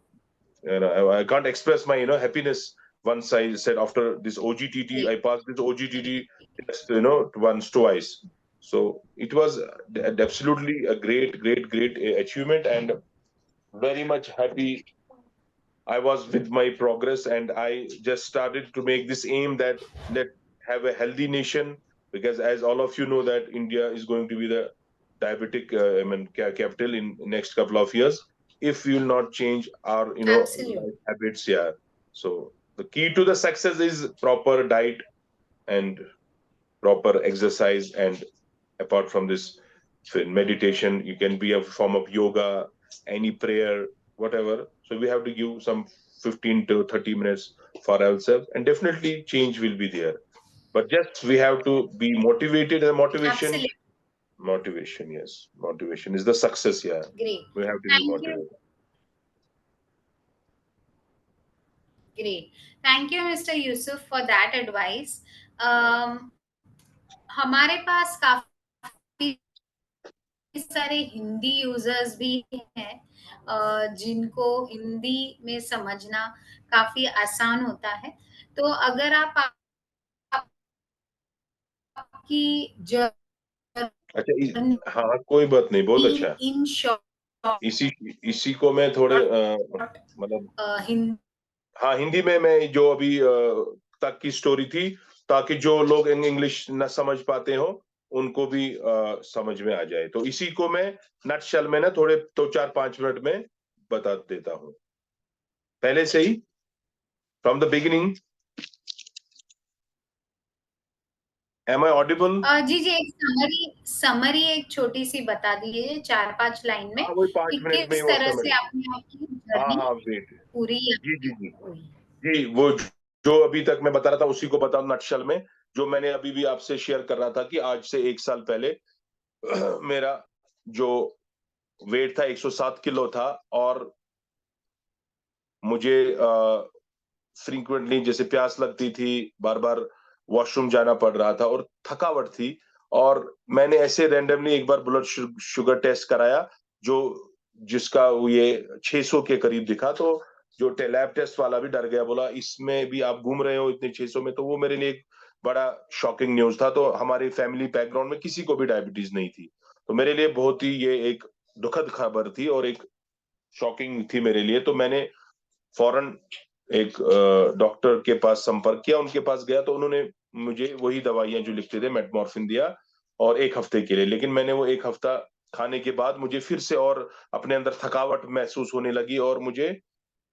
I can't express my, happiness once I said after this OGTT, I passed this OGTT test, once, twice. So it was absolutely a great achievement, and very much happy I was with my progress. And I just started to make this aim that let have a healthy nation, because as all of you know that India is going to be the diabetic capital in next couple of years if we will not change our, Absolutely. life habits. Yeah. So the key to the success is proper diet and proper exercise. And apart from this, meditation, you can be a form of yoga, any prayer, whatever. So we have to give some 15 to 30 minutes for ourselves, and definitely change will be there. But just we have to be motivated, and Absolutely. motivation, yes, motivation is the success. Yeah, Great. we have to be Thank you. motivated. Great. Thank you, Mr. Yusuf, for that advice. हमारे पास काफी सारे Hindi users भी हैं जिनको हिंदी में समझना काफी आसान होता है. तो अगर आप आपकी जर्नी अच्छा, इन हाँ, कोई बात नहीं, बहुत शॉर्ट अच्छा। इसी इसी को मैं थोड़े मतलब, हिंदी हाँ, हिंदी में मैं जो अभी तक की स्टोरी थी, ताकि जो लोग इंग्लिश न समझ पाते हो उनको भी समझ में आ जाए। तो इसी को मैं नटशेल में ना थोड़े 2 4 5 मिनट में बता देता हूँ। पहले से ही, from the beginning. Am I audible? जी जी, एक समरी एक छोटी सी बता दीजिए 4-5 लाइन में हाँ, वही कि 5 मिनट में किस वो तरह से समझ। आपने आपकी हाँ जर्नी हाँ, वेट। पूरी जी जी जी हुई. जी, वो जो अभी तक मैं बता रहा था उसी को बताऊं नटशेल में। जो मैंने अभी भी आपसे शेयर कर रहा था कि आज से 1 साल पहले मेरा जो वेट था 107 किलो था, और मुझे फ्रीक्वेंटली जैसे प्यास लगती थी, बार बार वॉशरूम जाना पड़ रहा था, और थकावट थी। और मैंने ऐसे रैंडमली एक बार ब्लड शुगर टेस्ट कराया, जो जिसका वो ये 600 के करीब दिखा। तो जो लैब टेस्ट वाला भी डर गया, बोला इसमें भी आप घूम रहे हो इतने 600 में। तो वो मेरे लिए एक बड़ा शॉकिंग न्यूज था। तो हमारी फैमिली बैकग्राउंड में किसी को भी डायबिटीज नहीं थी। तो मेरे लिए बहुत ही ये एक दुखद खबर थी, और एक शॉकिंग थी मेरे लिए। तो मैंने फौरन एक डॉक्टर के पास संपर्क किया, उनके पास गया। तो उन्होंने मुझे वही दवाइयां जो लिखते थे, मेटमॉर्फिन दिया, और 1 हफ्ते के लिए। लेकिन मैंने वो 1 हफ्ता खाने के बाद मुझे फिर से और अपने अंदर थकावट महसूस होने लगी, और मुझे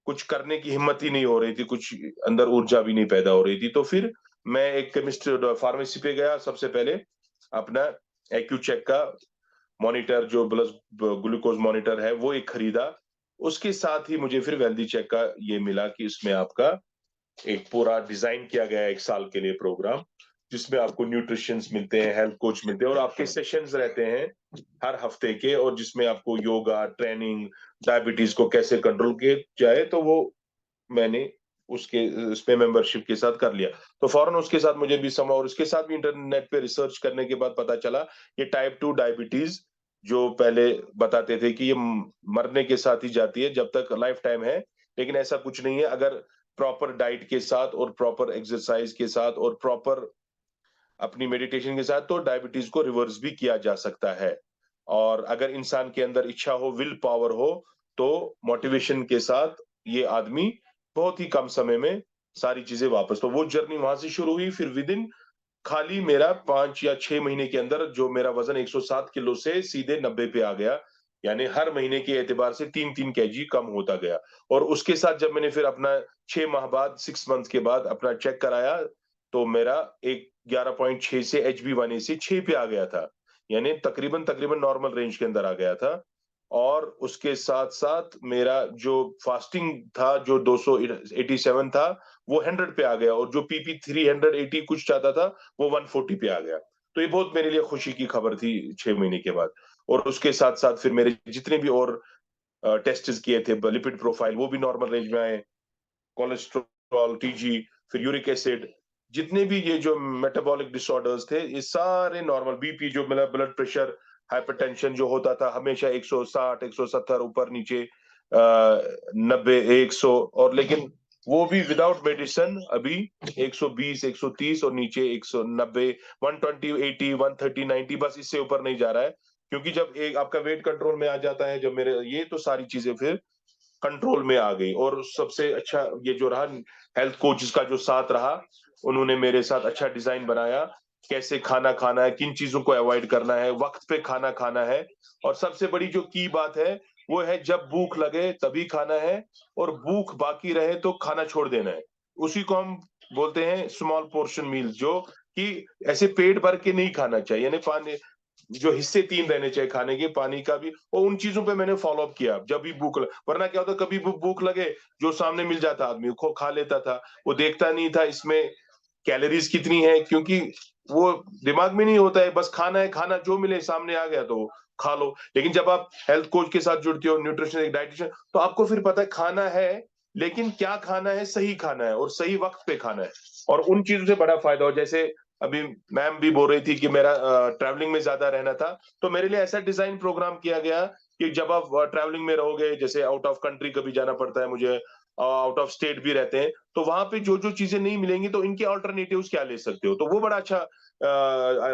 कुछ करने की हिम्मत ही नहीं हो रही थी, कुछ अंदर ऊर्जा भी नहीं पैदा हो रही थी। तो फिर मैं एक केमिस्ट फार्मेसी पे गया। सबसे पहले अपना एक्यू चेक का मॉनिटर, जो ब्लड ग्लूकोज मॉनिटर है, वो एक खरीदा। उसके साथ ही मुझे फिर वेल्दी चेक का ये मिला कि इसमें आपका एक पूरा डिजाइन किया गया है 1 साल के लिए प्रोग्राम, जिसमें आपको न्यूट्रिशंस मिलते हैं, हेल्थ कोच मिलते हैं, और आपके सेशंस रहते हैं हर हफ्ते के, और जिसमें आपको योगा ट्रेनिंग, डायबिटीज को कैसे कंट्रोल किया जाए। तो वो मैंने उसके उसमें मेंबरशिप के साथ कर लिया। तो फौरन उसके साथ मुझे भी समा, और उसके साथ भी इंटरनेट पे रिसर्च करने के बाद पता चला ये टाइप 2 डायबिटीज, जो पहले बताते थे कि ये मरने के साथ ही जाती है, जब तक लाइफ टाइम है। लेकिन ऐसा कुछ नहीं है। अगर प्रॉपर डाइट के साथ और प्रॉपर एक्सरसाइज के साथ और प्रॉपर अपनी मेडिटेशन के साथ, तो डायबिटीज को रिवर्स भी किया जा सकता है। और अगर इंसान के अंदर इच्छा हो, विल पावर हो, तो मोटिवेशन के साथ ये आदमी बहुत ही कम समय में सारी चीजें वापस, तो वो जर्नी वहां से शुरू हुई। फिर विद इन खाली मेरा 5 या 6 महीने के अंदर जो मेरा वजन 107 किलो से सीधे 90 पे आ गया। यानी हर महीने के एतबार से 3-3 kg कम होता गया। और उसके साथ जब मैंने फिर अपना 6 माह बाद, 6 मंथ के बाद अपना चेक कराया, तो मेरा एक 11.6 से HB1AC 6 पे आ गया था। यानी तकरीबन तकरीबन नॉर्मल रेंज के अंदर आ गया था। और उसके साथ साथ मेरा जो फास्टिंग था, जो 287 था, वो 100 पे आ गया। और जो पीपी 380 कुछ चाहता था, वो 140 पे आ गया। तो ये बहुत मेरे लिए खुशी की खबर थी 6 महीने के बाद। और उसके साथ साथ फिर मेरे जितने भी और टेस्ट किए थे, लिपिड प्रोफाइल, वो भी नॉर्मल रेंज में आए। कोलेस्ट्रॉल, टीजी, फिर यूरिक एसिड, जितने भी ये जो मेटाबॉलिक डिसऑर्डर्स थे, ये सारे नॉर्मल। बीपी, जो मेरा ब्लड प्रेशर, हाइपरटेंशन जो होता था हमेशा 160 170 ऊपर नीचे, 90 100, और लेकिन वो भी विदाउट मेडिसिन अभी 120 130 और नीचे 190, 120 80 130 90, बस इससे ऊपर नहीं जा रहा है। क्योंकि जब एक आपका वेट कंट्रोल में आ जाता है, जब मेरे ये, तो सारी चीजें फिर कंट्रोल में आ गई। और सबसे अच्छा ये जो रहा, हेल्थ कोचेस का जो साथ रहा, उन्होंने मेरे साथ अच्छा डिजाइन बनाया, कैसे खाना खाना है, किन चीजों को अवॉइड करना है, वक्त पे खाना खाना है। और सबसे बड़ी जो की बात है, वो है जब भूख लगे तभी खाना है, और भूख बाकी रहे तो खाना छोड़ देना है। उसी को हम बोलते हैं स्मॉल पोर्शन मील, जो कि ऐसे पेट भर के नहीं खाना चाहिए। यानी पानी, जो हिस्से 3 रहने चाहिए खाने के, पानी का भी। और उन चीजों पे मैंने फॉलो अप किया जब भी वरना क्या होता, कभी भूख लगे, जो सामने मिल जाता आदमी को खा लेता था। वो देखता नहीं था इसमें कैलोरीज कितनी है, क्योंकि वो दिमाग में नहीं होता है, बस खाना है, खाना जो मिले सामने आ गया तो खा लो। लेकिन जब आप हेल्थ कोच के साथ जुड़ते हो, न्यूट्रिशन एक डाइटिशियन, तो आपको फिर पता है खाना है, लेकिन क्या खाना है, सही खाना है और सही वक्त पे खाना है। और उन चीजों से बड़ा फायदा हो, जैसे अभी मैम भी बोल रही थी कि मेरा ट्रैवलिंग में ज्यादा रहना था, तो मेरे लिए ऐसा डिजाइन प्रोग्राम किया गया कि जब आप ट्रैवलिंग में रहोगे, जैसे आउट ऑफ कंट्री कभी जाना पड़ता है मुझे, आउट ऑफ स्टेट भी रहते हैं, तो वहां पे जो जो चीजें नहीं मिलेंगी, तो इनके ऑल्टरनेटिव्स क्या ले सकते हो। तो वो बड़ा अच्छा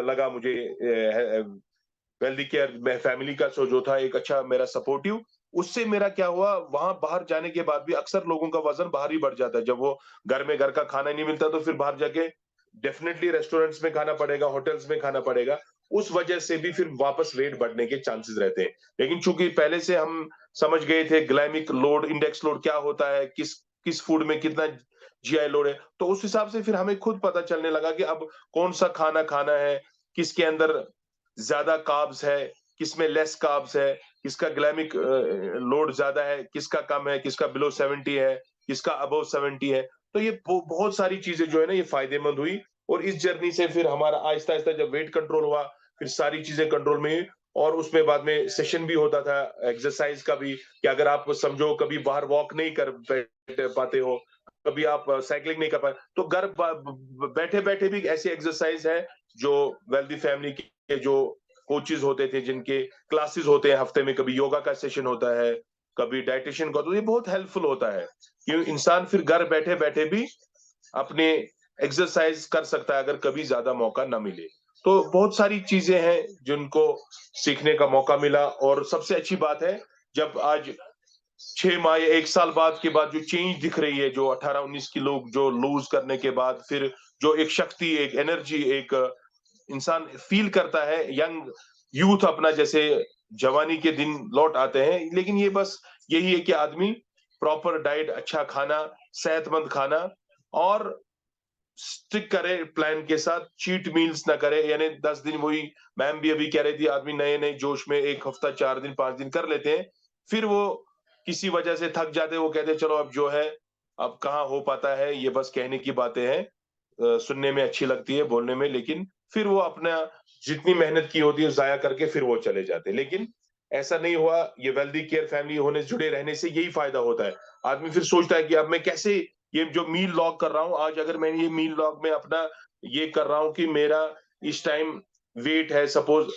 लगा मुझे। वेल्दी केयर फैमिली का जो था एक अच्छा मेरा सपोर्टिव। उससे मेरा क्या हुआ, वहां बाहर जाने के बाद भी अक्सर लोगों का वजन बाहर ही बढ़ जाता है। जब वो घर में घर का खाना नहीं मिलता, तो फिर बाहर जाके डेफिनेटली रेस्टोरेंट्स में खाना पड़ेगा, होटल्स में खाना पड़ेगा। उस वजह से भी फिर वापस वेट बढ़ने के चांसेस रहते हैं। लेकिन चूंकि पहले से हम समझ गए थे ग्लाइमिक लोड, इंडेक्स लोड क्या होता है, किस किस फूड में कितना जीआई लोड है, तो उस हिसाब से फिर हमें खुद पता चलने लगा कि अब कौन सा खाना खाना है, किसके अंदर ज्यादा कार्ब्स है, किसमें लेस कार्ब्स है, किसका ग्लाइमिक लोड ज्यादा है, किसका कम है, किसका बिलो 70 है, किसका अबव 70 है। तो ये बहुत सारी चीजें जो है ना, ये फायदेमंद हुई। और इस जर्नी से फिर हमारा आहिस्ता आहिस्ता जब वेट कंट्रोल हुआ, फिर सारी चीजें कंट्रोल में हुई। और उसमें बाद में सेशन भी होता था एक्सरसाइज का भी, कि अगर आप समझो कभी बाहर वॉक नहीं कर पाते हो, कभी आप साइकिलिंग नहीं कर पाते, तो घर बैठे बैठे भी ऐसी एक्सरसाइज है जो वेल्दी फैमिली के जो कोचेज होते थे, जिनके क्लासेस होते हैं हफ्ते में, कभी योगा का सेशन होता है, कभी डाइटिशियन का, तो ये बहुत हेल्पफुल होता है कि इंसान फिर घर बैठे बैठे भी अपने एक्सरसाइज कर सकता है, अगर कभी ज्यादा मौका ना मिले। तो बहुत सारी चीजें हैं जिनको सीखने का मौका मिला। और सबसे अच्छी बात है, जब आज 6 माह या 1 साल बाद के बाद जो चेंज दिख रही है, जो 18-19 किलो जो लूज करने के बाद, फिर जो एक शक्ति, एक एनर्जी, एक इंसान फील करता है, यंग यूथ अपना, जैसे जवानी के दिन लौट आते हैं। लेकिन ये बस यही है कि आदमी प्रॉपर डाइट, अच्छा खाना, सेहतमंद खाना, और स्टिक करे प्लान के साथ, चीट मील्स ना करे। यानी 10 दिन वही, मैम भी अभी कह रही थी, आदमी नए नए जोश में एक हफ्ता 4 दिन 5 दिन कर लेते हैं, फिर वो किसी वजह से थक जाते हैं, वो कहते हैं चलो अब जो है, अब कहाँ हो पाता है, ये बस कहने की बातें हैं, सुनने में अच्छी लगती है, बोलने में, लेकिन फिर वो अपना जितनी मेहनत की होती है जाया करके फिर वो चले जाते हैं। लेकिन ऐसा नहीं हुआ। ये वेल्दी केयर फैमिली होने जुड़े रहने से यही फायदा होता है। आदमी फिर सोचता है कि अब मैं कैसे ये जो मील लॉग कर रहा हूं, आज अगर मैं ये मील लॉग में अपना ये कर रहा हूं कि मेरा इस टाइम वेट है सपोज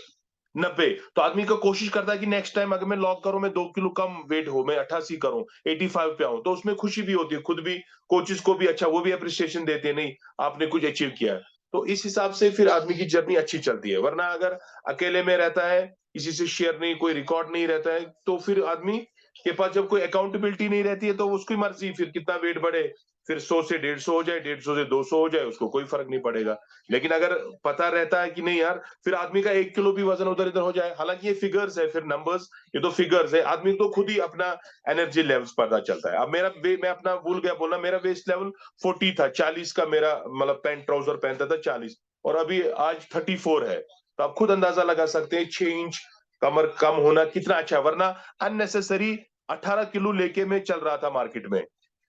90, तो आदमी का कोशिश करता है कि नेक्स्ट टाइम अगर मैं लॉग करूं, मैं 2 किलो कम वेट हो, मैं 88 करूं, 85 पे आऊं, तो उसमें खुशी भी होती है, खुद भी, कोचेस को भी अच्छा, वो भी अप्रिसिएशन देते हैं, नहीं आपने कुछ अचीव किया है। तो इस हिसाब से फिर आदमी की जर्नी अच्छी चलती है। वरना अगर अकेले में रहता है, किसी से शेयर नहीं, कोई रिकॉर्ड नहीं रहता है, तो फिर आदमी के पास जब कोई अकाउंटेबिलिटी नहीं रहती है तो उसकी मर्जी, फिर कितना वेट बढ़े, फिर 100 से 150 हो जाए, 150 से 200 हो जाए, उसको कोई फर्क नहीं पड़ेगा। लेकिन अगर पता रहता है कि नहीं यार, फिर आदमी का 1 किलो भी वजन उधर इधर हो जाए, हालांकि ये फिगर्स है, फिर नंबर्स, ये तो फिगर्स है, आदमी को खुद ही अपना एनर्जी लेवल्स पता चलता है। अब मैं अपना भूल गया बोलना, मेरा वेस्ट लेवल 40 था, 40 का मेरा मतलब पैंट ट्राउजर पहनता था 40, और अभी आज 34 है। तो आप खुद अंदाजा लगा सकते हैं 6 इंच कमर कम होना कितना अच्छा है, वरना अननेसेसरी 18 किलो लेके मैं चल रहा था मार्केट में।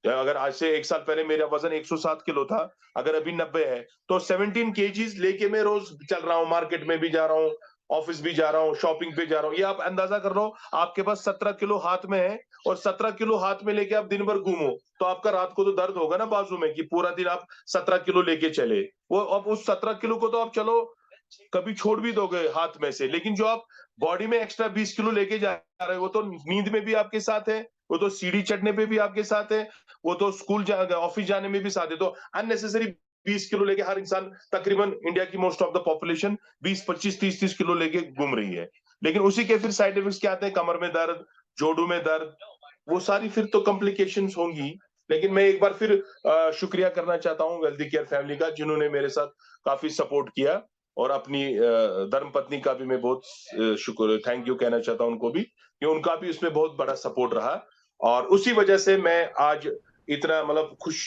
अगर आज से 1 साल पहले मेरा वजन 107 किलो था, अगर अभी 90 है, तो 17 केजीज लेके मैं रोज चल रहा हूँ, मार्केट में भी जा रहा हूँ, ऑफिस भी जा रहा हूँ, शॉपिंग पे जा रहा हूँ। ये आप अंदाजा कर लो, आपके पास 17 किलो हाथ में है, और 17 किलो हाथ में लेके आप दिन भर घूमो, तो आपका रात को तो दर्द होगा ना बाजू में, कि पूरा दिन आप 17 किलो लेके चले। वो अब उस 17 किलो को तो आप चलो कभी छोड़ भी दोगे हाथ में से, लेकिन जो आप बॉडी में एक्स्ट्रा 20 किलो लेके जा रहे हो, वो तो नींद में भी आपके साथ है, वो तो सीढ़ी चढ़ने पे भी आपके साथ है, वो तो ऑफिस जाने में भी साथ है। तो अननेसेसरी 20 किलो लेके हर इंसान, तकरीबन इंडिया की most of the population 20, 25, 30 kilo लेके घूम रही है। लेकिन उसी के फिर साइड इफेक्ट्स क्या आते हैं, कमर में दर्द, जोड़ों में दर्द, वो सारी फिर तो कॉम्प्लिकेशंस होंगी। लेकिन मैं एक बार फिर शुक्रिया करना चाहता हूँ वेल्दी केयर फैमिली का, जिन्होंने मेरे साथ काफी सपोर्ट किया, और अपनी धर्म पत्नी का भी मैं बहुत शुक्र थैंक यू कहना चाहता हूँ उनको भी, कि उनका भी उसमें बहुत बड़ा सपोर्ट रहा। और उसी वजह से मैं आज इतना मतलब खुश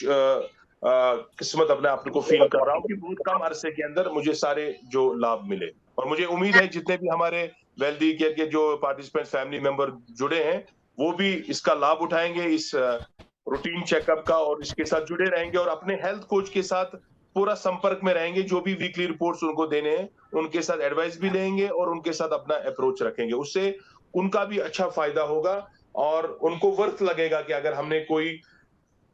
किस्मत अपने आप को फील कर रहा हूँ, कि बहुत कम अरसे के अंदर मुझे सारे जो लाभ मिले। और मुझे उम्मीद है जितने भी हमारे वेल्दी केयर के जो पार्टिसिपेंट फैमिली मेंबर जुड़े हैं, वो भी इसका लाभ उठाएंगे, इस रूटीन चेकअप का, और इसके साथ जुड़े रहेंगे, और अपने हेल्थ कोच के साथ पूरा संपर्क में रहेंगे, जो भी वीकली रिपोर्ट्स उनको देने हैं उनके साथ एडवाइस भी लेंगे, और उनके साथ अपना अप्रोच रखेंगे। उससे उनका भी अच्छा फायदा होगा, और उनको वर्थ लगेगा कि अगर हमने कोई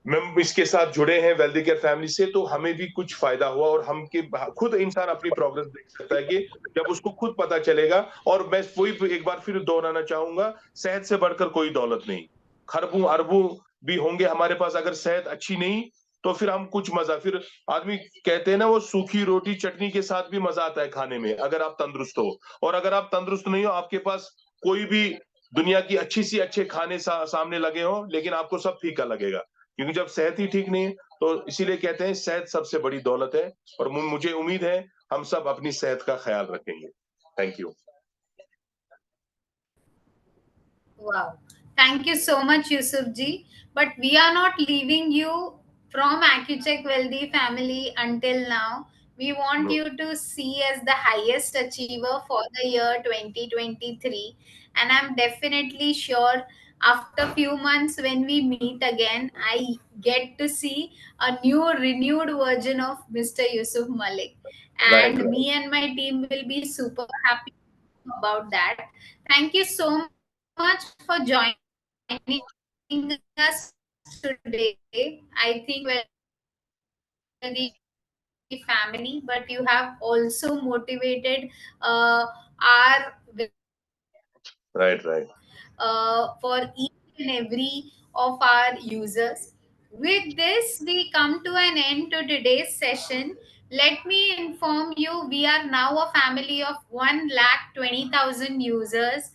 हम इसके साथ जुड़े हैं वेल्दी केयर फैमिली से, तो हमें भी कुछ फायदा हुआ, और हम के खुद इंसान अपनी प्रोग्रेस देख सकता है, कि जब उसको खुद पता चलेगा। और मैं वही एक बार फिर दोहराना चाहूंगा, सेहत से बढ़कर कोई दौलत नहीं। खरबों अरबों भी होंगे हमारे पास, अगर सेहत अच्छी नहीं, तो फिर हम कुछ मजा, फिर आदमी कहते हैं ना, वो सूखी रोटी चटनी के साथ भी मजा आता है खाने में, अगर आप तंदुरुस्त हो। और अगर आप तंदुरुस्त नहीं हो, आपके पास कोई भी दुनिया की अच्छी सी अच्छे खाने सामने लगे हो, लेकिन आपको सब फीका लगेगा, क्योंकि जब सेहत ही ठीक नहीं है, तो इसीलिए कहते हैं सेहत सबसे बड़ी दौलत है। और मुझे उम्मीद है हम सब अपनी सेहत का ख्याल रखेंगे। Thank you. Wow. Thank you so much, Yusuf ji. But we are not leaving you from AccuCheck Wealthy family until now. We want know, you to see as the highest achiever for the year 2023. And I'm definitely sure after few months when we meet again, I get to see a new renewed version of Mr. Yusuf Malik. Right And right. me and my team will be super happy about that. Thank you so much for joining us today. I think Wealthy family, but you have also motivated our viewers right right. for each and every of our users. With this, we come to an end to today's session. Let me inform you, we are now a family of 1,20,000 users,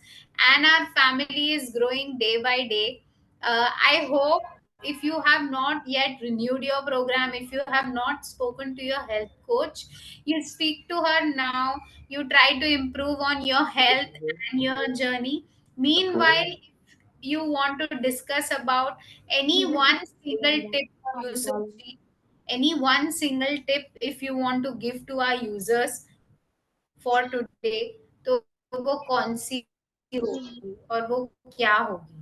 and our family is growing day by day. I hope if you have not yet renewed your program, if you have not spoken to your health coach, you speak to her now. You try to improve on your health and your journey. Meanwhile, if you want to discuss about any one single tip, Yusuf ji, any one single tip if you want to give to our users for today, तो वो कौन सी होगी और वो क्या होगी?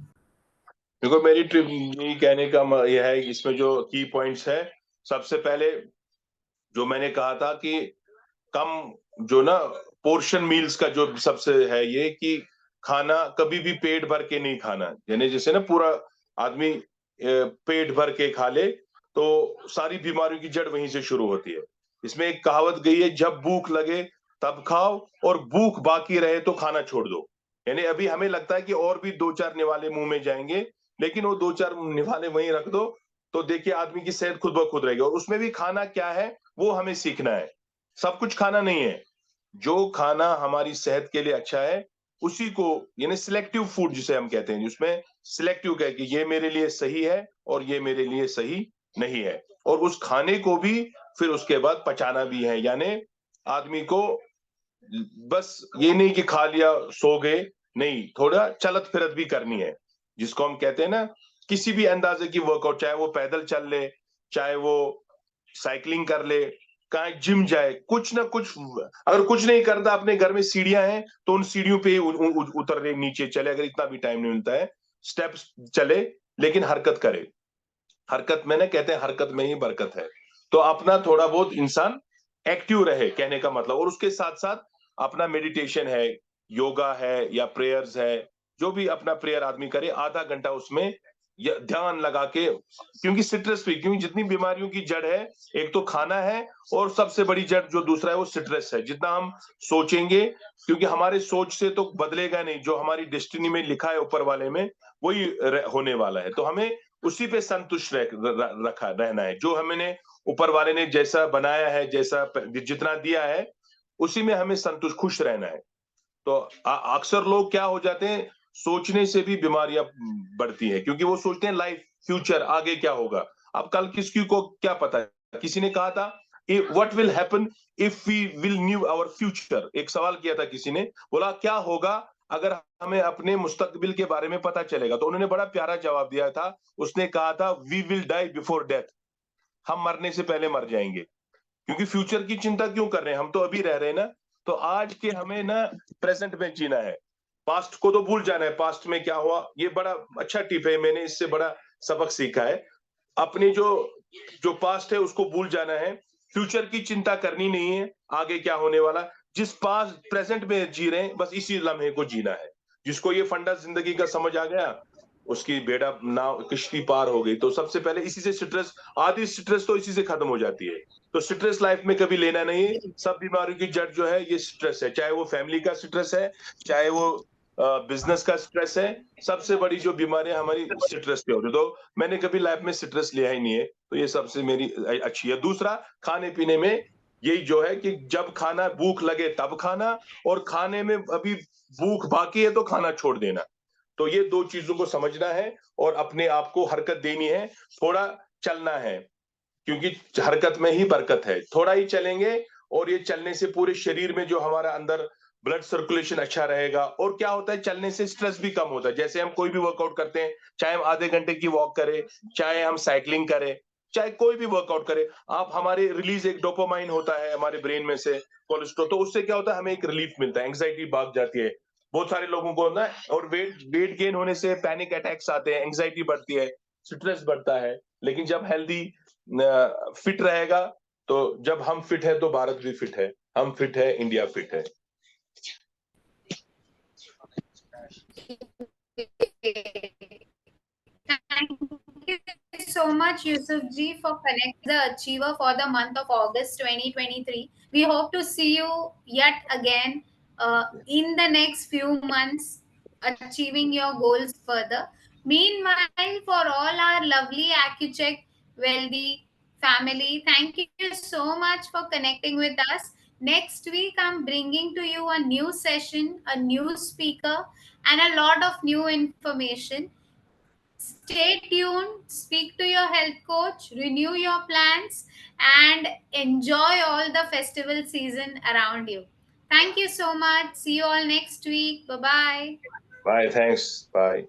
देखो, मेरी ट्रिप यही कहने का यह है, इसमें जो की पॉइंट्स है, सबसे पहले जो मैंने कहा था कि कम जो ना पोर्शन मील्स का जो सबसे है, ये कि खाना कभी भी पेट भर के नहीं खाना, यानी जैसे ना पूरा आदमी पेट भर के खा ले, तो सारी बीमारियों की जड़ वहीं से शुरू होती है। इसमें एक कहावत गई है, जब भूख लगे तब खाओ, और भूख बाकी रहे तो खाना छोड़ दो। यानी अभी हमें लगता है कि और भी दो चार निवाले मुंह में जाएंगे, लेकिन वो दो चार निवाले वहीं रख दो, तो देखिए आदमी की सेहत खुद ब खुद रहेगी। और उसमें भी खाना क्या है, वो हमें सीखना है। सब कुछ खाना नहीं है, जो खाना हमारी सेहत के लिए अच्छा है, उसी को, यानी सिलेक्टिव फूड जिसे हम कहते हैं, जिसमें सिलेक्टिव कह कि ये मेरे लिए सही है और ये मेरे लिए सही नहीं है, और उस खाने को भी फिर उसके बाद पचाना भी है। यानी आदमी को बस ये नहीं कि खा लिया सो गए, नहीं, थोड़ा चलत फिरत भी करनी है, जिसको हम कहते हैं ना, किसी भी अंदाजे की वर्कआउट, चाहे वो पैदल चल ले, चाहे वो साइकिलिंग कर ले, कहीं जिम जाए, कुछ ना कुछ। अगर कुछ नहीं करता, अपने घर में सीढ़ियां हैं तो उन सीढ़ियों पे ही उतर रहे, नीचे चले, अगर इतना भी टाइम नहीं मिलता है, स्टेप्स चले, लेकिन हरकत करे। हरकत में ना, कहते हैं हरकत में ही बरकत है। तो अपना थोड़ा बहुत इंसान एक्टिव रहे, कहने का मतलब, और उसके साथ साथ अपना मेडिटेशन है, योगा है या प्रेयर्स है, जो भी अपना प्रेयर आदमी करे, आधा घंटा उसमें ध्यान लगा के, क्योंकि स्ट्रेस भी, क्योंकि जितनी बीमारियों की जड़ है, एक तो खाना है, और सबसे बड़ी जड़ जो दूसरा है वो स्ट्रेस है। जितना हम सोचेंगे, क्योंकि हमारे सोच से तो बदलेगा नहीं, जो हमारी डेस्टिनी में लिखा है ऊपर वाले में, वही होने वाला है। तो हमें उसी पे संतुष्ट रखा रहना है, जो हमने ऊपर वाले ने जैसा बनाया है, जैसा जितना दिया है, उसी में हमें संतुष्ट खुश रहना है। तो अक्सर लोग क्या हो जाते हैं, सोचने से भी बीमारियां बढ़ती है, क्योंकि वो सोचते हैं लाइफ, फ्यूचर, आगे क्या होगा। अब कल किसी को क्या पता है, किसी ने कहा था, what will happen if we will new our future. एक सवाल किया था किसी ने, बोला क्या होगा अगर हमें अपने मुस्तकबिल के बारे में पता चलेगा। तो उन्होंने बड़ा प्यारा जवाब दिया था, उसने कहा था, we will die before death. हम मरने से पहले मर जाएंगे, क्योंकि फ्यूचर की चिंता क्यों कर रहे हैं, हम तो अभी रह रहे हैं ना। तो आज के हमें ना प्रेजेंट में जीना है, पास्ट को तो भूल जाना है, पास्ट में क्या हुआ। ये बड़ा अच्छा टिप है, मैंने इससे बड़ा सबक सीखा है। अपनी जो जो पास्ट है उसको भूल जाना है, फ्यूचर की चिंता करनी नहीं है, आगे क्या होने वाला। जिस पास प्रेजेंट में जी रहे हैं, बस इसी लम्हे को जीना है। जिसको ये फंडा जिंदगी का समझ आ गया, उसकी बेड़ा नाव किश्ती पार हो गई। तो सबसे पहले इसी से स्ट्रेस, आधी स्ट्रेस तो इसी से खत्म हो जाती है। तो स्ट्रेस लाइफ में कभी लेना नहीं है। सब बीमारियों की जड़ जो है ये स्ट्रेस है, चाहे वो फैमिली का स्ट्रेस है, चाहे वो बिजनेस का स्ट्रेस है। सबसे बड़ी जो बीमारियां हमारी स्ट्रेस से होती है। तो मैंने कभी लाइफ में स्ट्रेस लिया ही नहीं है, तो ये सबसे मेरी अच्छी है। दूसरा, खाने पीने में यही जो है कि जब खाना, भूख लगे तब खाना, और खाने में अभी भूख बाकी है तो खाना छोड़ देना। तो ये दो चीजों को समझना है, और अपने आप को हरकत देनी है, थोड़ा चलना है, क्योंकि हरकत में ही बरकत है। थोड़ा ही चलेंगे, और ये चलने से पूरे शरीर में जो हमारा अंदर ब्लड सर्कुलेशन अच्छा रहेगा। और क्या होता है, चलने से स्ट्रेस भी कम होता है। जैसे हम कोई भी वर्कआउट करते हैं, चाहे हम आधे घंटे की वॉक करें, चाहे हम साइकिलिंग करें, चाहे कोई भी वर्कआउट करें, आप हमारे रिलीज एक डोपामाइन होता है हमारे ब्रेन में से, कोलेस्ट्रॉल, तो उससे क्या होता है, हमें एक रिलीफ मिलता है, एंग्जाइटी भाग जाती है। बहुत सारे लोगों को ना, और वेट वेट गेन होने से पैनिक अटैक्स आते हैं, एंग्जाइटी बढ़ती है, स्ट्रेस बढ़ता है। लेकिन जब हेल्दी फिट रहेगा, तो जब हम फिट है तो भारत भी फिट है, हम फिट है, इंडिया फिट है। Thank you so much, Yusuf Ji, for connecting the achiever for the month of August 2023. We hope to see you yet again in the next few months, achieving your goals further. Meanwhile, for all our lovely AccuCheck Wealthy family, thank you so much for connecting with us. Next week, I'm bringing to you a new session, a new speaker, and a lot of new information. Stay tuned, speak to your health coach, renew your plans, and enjoy all the festival season around you. Thank you so much. See you all next week. Bye bye. Bye, thanks, bye.